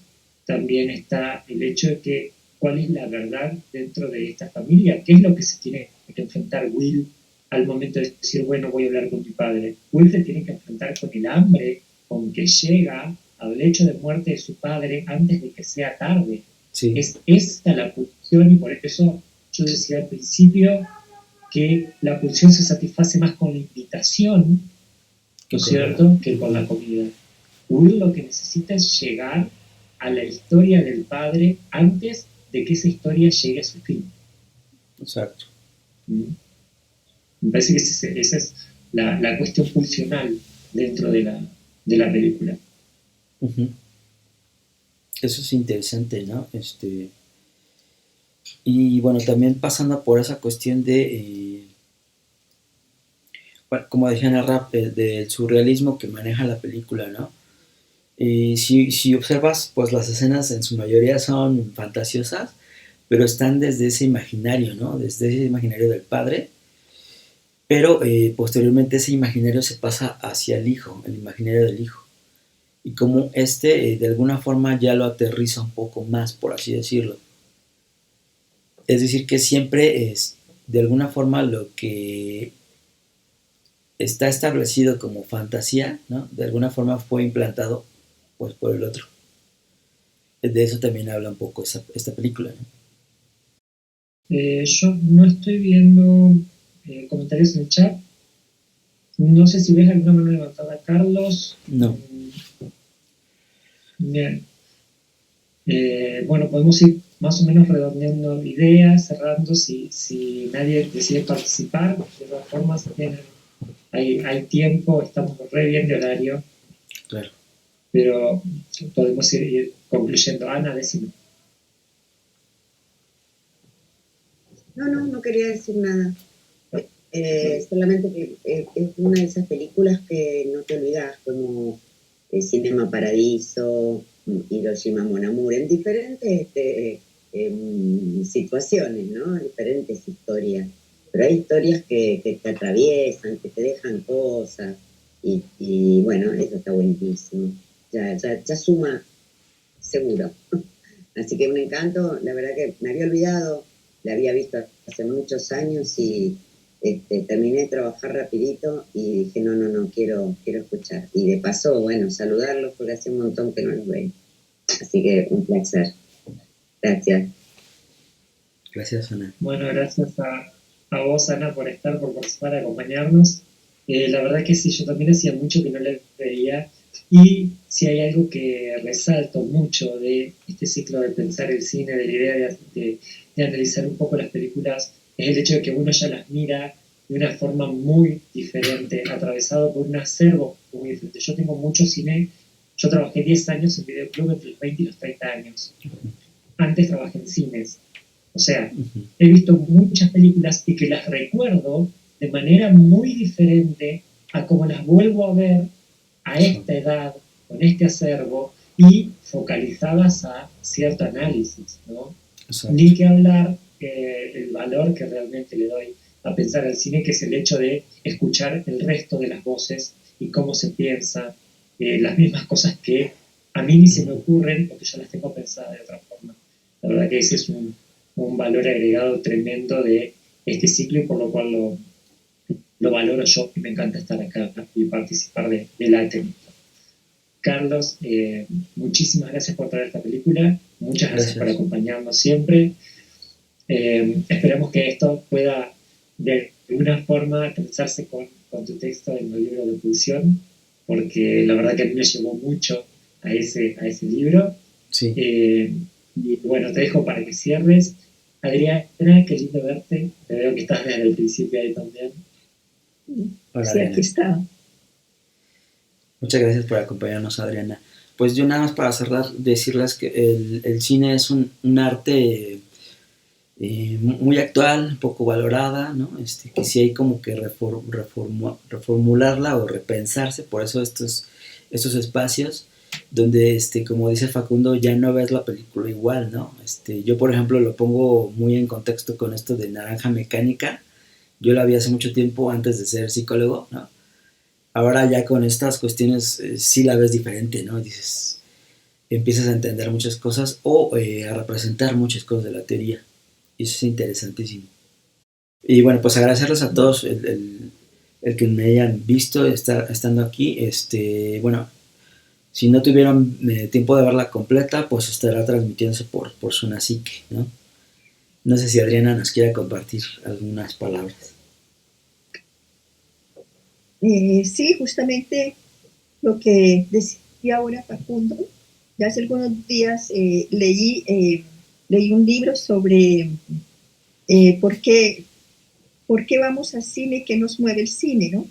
también está el hecho de que cuál es la verdad dentro de esta familia, qué es lo que se tiene que enfrentar Will al momento de decir, bueno, voy a hablar con mi padre. Will se tiene que enfrentar con el hambre con que llega al lecho de muerte de su padre antes de que sea tarde.
Sí,
Es esta la pulsión, y por eso yo decía al principio que la pulsión se satisface más con la invitación, ¿no es cierto?, que con la comida. Uno lo que necesita es llegar a la historia del padre antes de que esa historia llegue a su fin.
exacto.
¿Mm? Me parece que esa es la cuestión pulsional dentro de la película.
Ujú. Eso es interesante, ¿no? Y bueno, también pasando por esa cuestión de, bueno, como decía en el rap, del surrealismo que maneja la película, ¿no? Si observas, pues las escenas en su mayoría son fantasiosas, pero están desde ese imaginario, ¿no? Desde ese imaginario del padre, pero posteriormente ese imaginario se pasa hacia el hijo, el imaginario del hijo. Y como de alguna forma ya lo aterriza un poco más, por así decirlo. Es decir, que siempre es, de alguna forma, lo que está establecido como fantasía, ¿no? De alguna forma fue implantado, pues, por el otro. De eso también habla un poco esta película, ¿no?
Yo no estoy viendo comentarios en el chat. No sé si ves alguna mano levantada, Carlos.
No.
Bien. Bueno, podemos ir más o menos redondeando ideas, cerrando si nadie decide participar. De todas formas, hay tiempo, estamos re bien de horario,
Claro.
pero podemos ir concluyendo. Ana, decime.
No quería decir nada. Solamente que es una de esas películas que no te olvidas, como Cinema Paradiso, Hiroshima Mon Amour, en diferentes situaciones, ¿no? Diferentes historias. Pero hay historias que te atraviesan, que te dejan cosas, y bueno, eso está buenísimo. Ya suma seguro. Así que un encanto, la verdad que me había olvidado, la había visto hace muchos años y terminé de trabajar rapidito y dije, no, quiero escuchar. Y de paso, bueno, saludarlos porque hace un montón que no los veo. Así que un placer. Gracias.
Gracias, Ana.
Bueno, gracias a vos, Ana, por participar, acompañarnos. La verdad que sí, yo también hacía mucho que no le veía. Y si hay algo que resalto mucho de este ciclo de pensar el cine, de la idea de analizar un poco las películas, es el hecho de que uno ya las mira de una forma muy diferente, atravesado por un acervo muy diferente. Yo tengo mucho cine, yo trabajé 10 años en videoclub entre los 20 y los 30 años. Antes trabajé en cines. O sea, he visto muchas películas y que las recuerdo de manera muy diferente a como las vuelvo a ver a esta edad, con este acervo y focalizadas a cierto análisis, ¿no?
Exacto.
Ni que hablar el valor que realmente le doy a pensar al cine, que es el hecho de escuchar el resto de las voces y cómo se piensa, las mismas cosas que a mí ni se me ocurren porque yo las tengo pensadas de otra forma. La verdad que ese es un valor agregado tremendo de este ciclo y por lo cual lo valoro yo y me encanta estar acá y participar de la temática. Carlos, muchísimas gracias por traer esta película, muchas gracias por acompañarnos siempre. Esperamos que esto pueda de alguna forma aterrizarse con tu texto en el libro de Pulsión, porque la verdad que a mí me llevó mucho a ese libro.
Sí.
Y bueno, te dejo para que cierres. Adriana, qué lindo verte. Te veo que estás desde el principio ahí también.
Hola, sí, aquí está.
Muchas gracias por acompañarnos, Adriana. Pues yo nada más para cerrar, decirles que el cine es un arte muy actual, poco valorada, ¿no? Que sí hay como que reformularla o repensarse, por eso estos espacios donde, como dice Facundo, ya no ves la película igual, ¿no? Yo, por ejemplo, lo pongo muy en contexto con esto de Naranja Mecánica. Yo la vi hace mucho tiempo antes de ser psicólogo, ¿no? Ahora ya con estas cuestiones sí la ves diferente, ¿no? Dices, empiezas a entender muchas cosas o a representar muchas cosas de la teoría. Y eso es interesantísimo. Y bueno, pues agradecerles a todos el que me hayan visto estando aquí. Bueno, si no tuvieron tiempo de verla completa, pues estará transmitiéndose por Sunasique, ¿no? No sé si Adriana nos quiere compartir algunas palabras.
Sí, justamente lo que decía ahora Facundo. Ya hace algunos días leí un libro sobre por qué vamos al cine, qué nos mueve el cine, ¿no?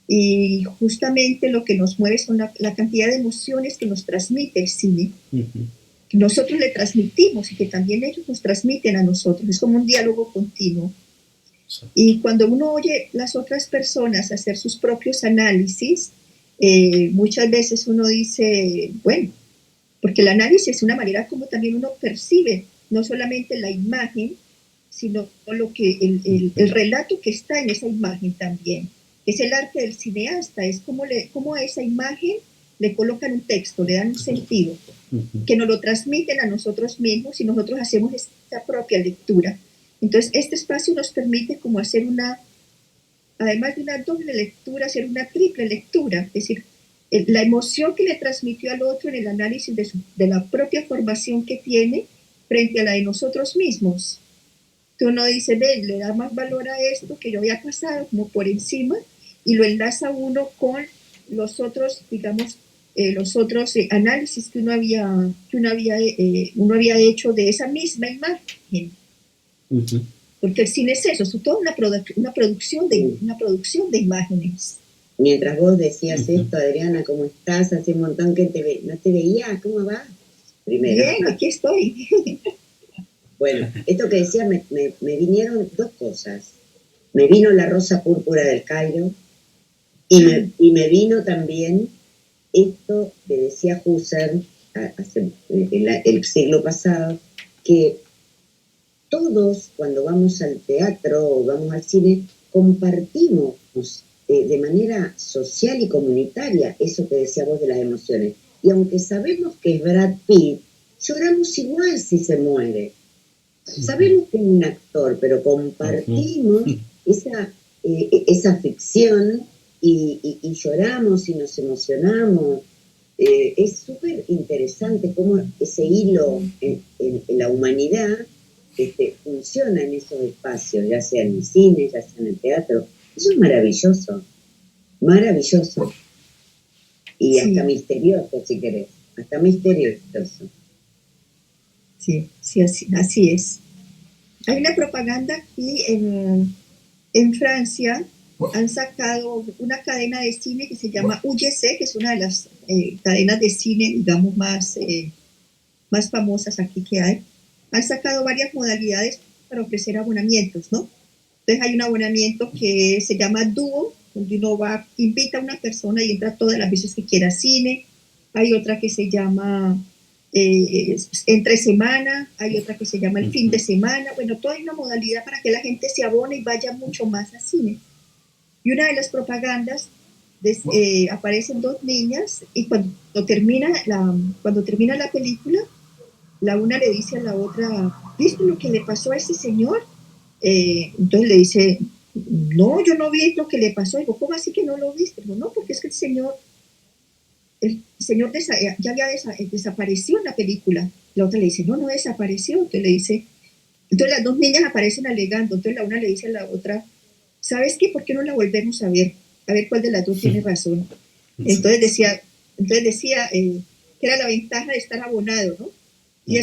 Y justamente lo que nos mueve son la cantidad de emociones que nos transmite el cine. Uh-huh. Nosotros le transmitimos y que también ellos nos transmiten a nosotros. Es como un diálogo continuo. Sí. Y cuando uno oye las otras personas hacer sus propios análisis, muchas veces uno dice, bueno, porque el análisis es una manera como también uno percibe no solamente la imagen, sino lo que el relato que está en esa imagen también. Es el arte del cineasta, es como a esa imagen le colocan un texto, le dan un sentido, que nos lo transmiten a nosotros mismos y nosotros hacemos esta propia lectura. Entonces, este espacio nos permite como hacer además de una doble lectura, hacer una triple lectura, es decir, la emoción que le transmitió al otro en el análisis de la propia formación que tiene frente a la de nosotros mismos. Entonces uno dice, ve, le da más valor a esto que yo había pasado como por encima y lo enlaza uno con los otros, digamos, los otros análisis que uno había hecho de esa misma imagen. Uh-huh. Porque el cine es eso, es toda una producción de imágenes.
Mientras vos decías esto, Adriana, ¿cómo estás? Hace un montón que no te veía, ¿cómo va?
Primero. Bien, aquí estoy.
Bueno, esto que decía, me vinieron dos cosas. Me vino la rosa púrpura del Cairo y me vino también esto que decía Husserl el siglo pasado, que todos cuando vamos al teatro o vamos al cine compartimos de manera social y comunitaria eso que decía vos de las emociones. Y aunque sabemos que es Brad Pitt, lloramos igual si se muere. Sabemos que es un actor, pero compartimos esa ficción y lloramos y nos emocionamos. Es súper interesante cómo ese hilo en la humanidad funciona en esos espacios, ya sea en el cine, ya sea en el teatro. Eso es maravilloso, maravilloso. Y hasta misterioso, si querés, hasta misterioso.
Sí, así es. Hay una propaganda aquí en Francia, han sacado una cadena de cine que se llama UGC, que es una de las cadenas de cine, digamos, más famosas aquí que hay. Han sacado varias modalidades para ofrecer abonamientos, ¿no? Entonces hay un abonamiento que se llama Dúo, donde uno invita a una persona y entra todas las veces que quiera cine. Hay otra que se llama entre semana, hay otra que se llama el fin de semana. Bueno, toda hay una modalidad para que la gente se abone y vaya mucho más a cine. Y una de las propagandas aparecen dos niñas y cuando termina la película, la una le dice a la otra, ¿viste lo que le pasó a ese señor? Entonces le dice, no, yo no vi lo que le pasó. Digo, ¿cómo así que no lo viste? Digo, no, porque es que el señor ya había desaparecido en la película. La otra le dice, no desapareció. Entonces las dos niñas aparecen alegando. Entonces la una le dice a la otra, ¿sabes qué? ¿Por qué no la volvemos a ver? A ver cuál de las dos tiene razón. Entonces decía que era la ventaja de estar abonado, ¿no? Y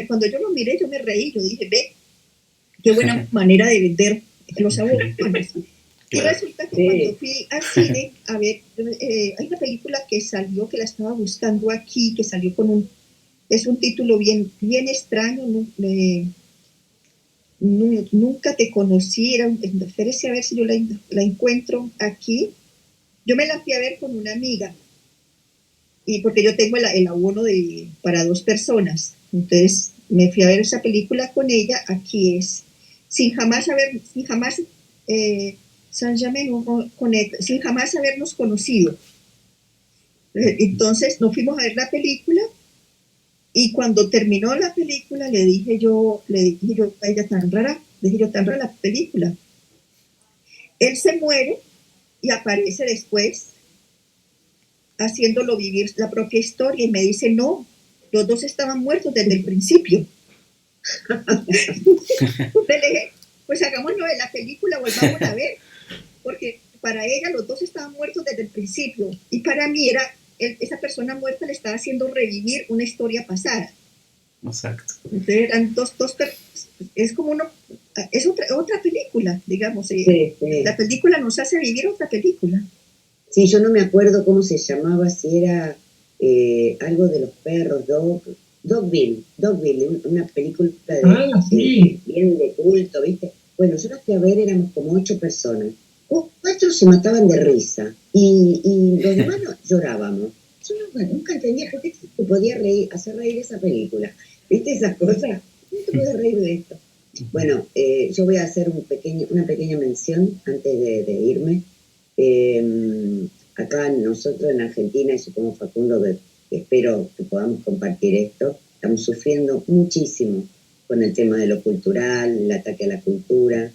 cuando yo lo miré, yo me reí. Yo dije, ve, qué buena manera de vender los abonos. Y resulta que cuando fui al cine a ver, hay una película que salió, que la estaba buscando aquí, que salió es un título bien extraño, nunca te conocí, espérese a ver si yo la encuentro aquí. Yo me la fui a ver con una amiga, y porque yo tengo el abono para dos personas, entonces me fui a ver esa película con ella. Aquí es, sin jamás sin jamás habernos conocido. Entonces nos fuimos a ver la película y cuando terminó la película le dije yo a ella, tan rara la película. Él se muere y aparece después haciéndolo vivir la propia historia y me dice, no, los dos estaban muertos desde el principio. Entonces le dije, pues hagámoslo de la película, volvamos a ver, porque para ella los dos estaban muertos desde el principio y para mí esa persona muerta le estaba haciendo revivir una historia pasada.
Exacto.
Entonces eran es como es otra película, digamos.
Sí.
La película nos hace vivir otra película.
Sí, yo no me acuerdo cómo se llamaba, si era algo de los perros, Dogville, una película bien de culto, ¿viste? Bueno, yo la fui a ver, éramos como 8 personas. 4 se mataban de risa y los demás llorábamos. Yo nunca entendía por qué te podía hacer reír esa película. ¿Viste esas cosas? ¿Cómo te puedes reír de esto? Bueno, yo voy a hacer una pequeña mención antes de irme. Acá nosotros en Argentina, y supongo Facundo que espero que podamos compartir esto, estamos sufriendo muchísimo con el tema de lo cultural, el ataque a la cultura.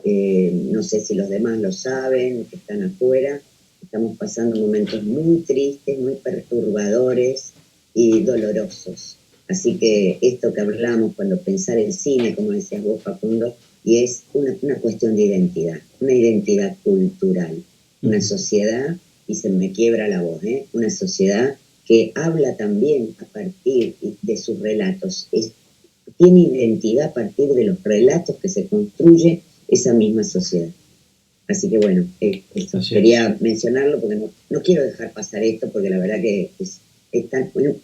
No sé si los demás lo saben, que están afuera. Estamos pasando momentos muy tristes, muy perturbadores y dolorosos. Así que esto que hablamos cuando pensar el cine, como decías vos, Facundo, y es una cuestión de identidad, una identidad cultural, una sociedad, y se me quiebra la voz, una sociedad que habla también a partir de sus relatos, tiene identidad a partir de los relatos que se construye esa misma sociedad. Así que bueno, quería mencionarlo porque no quiero dejar pasar esto, porque la verdad que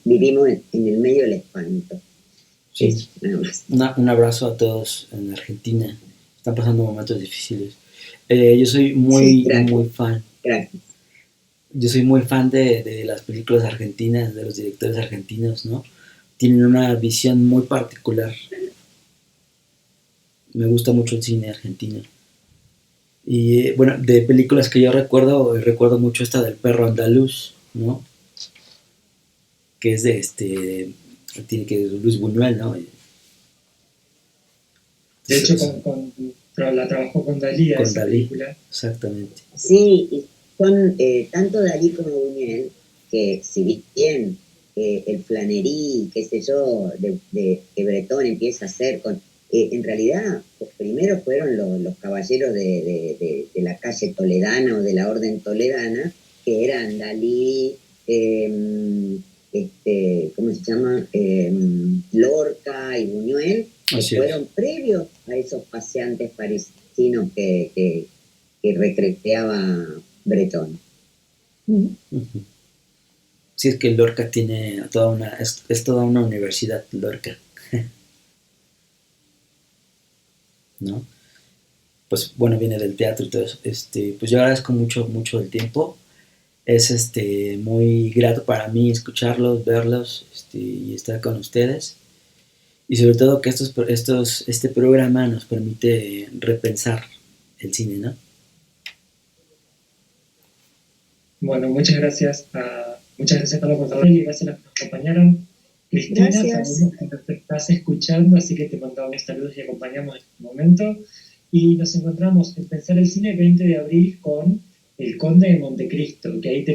vivimos en el medio del espanto.
Sí.
Eso, nada más.
Un abrazo a todos en Argentina. Están pasando momentos difíciles. Yo soy muy fan.
Gracias.
Yo soy muy fan de las películas argentinas, de los directores argentinos, ¿no? Tienen una visión muy particular. Me gusta mucho el cine argentino. Y bueno, de películas que yo recuerdo mucho esta del Perro Andaluz, ¿no? Que es tiene que Luis Buñuel, ¿no?
De hecho, la trabajó con Dalí a esa película.
Exactamente.
Sí, y son tanto Dalí como Buñuel, que si bien el Flanerí, qué sé yo, que Bretón empieza a hacer en realidad, pues primero fueron los caballeros de la calle toledana o de la orden toledana, que eran Dalí, ¿cómo se llama? Lorca y Buñuel, que fueron previos a esos paseantes parisinos que recreaba Bretón.
Sí, es que Lorca tiene es toda una universidad, Lorca. ¿No? Pues bueno, viene del teatro y todo eso. Pues yo agradezco mucho el tiempo. Es muy grato para mí escucharlos, verlos, y estar con ustedes. Y sobre todo que este programa nos permite repensar el cine, ¿no?
Bueno, muchas gracias a todos por trabajar y gracias a los que nos acompañaron. Cristina, sabemos que nos estás escuchando, así que te mandamos saludos y acompañamos en este momento. Y nos encontramos en Pensar el Cine el 20 de abril con El Conde de Montecristo, que ahí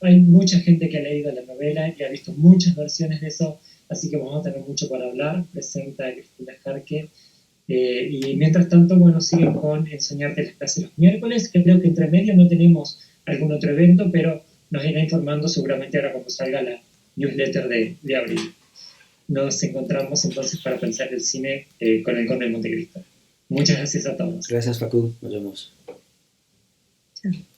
hay mucha gente que ha leído la novela y ha visto muchas versiones de eso, así que vamos a tener mucho para hablar. Presenta a Cristina Jarque. Y mientras tanto, bueno, siguen con Enseñarte las clases los miércoles, que creo que entre medio no tenemos algún otro evento, pero nos irá informando seguramente ahora cuando salga la newsletter de abril. Nos encontramos entonces para pensar el cine con El Conde de Montecristo. Muchas gracias a todos.
Gracias, Facu. Nos vemos.
Chao.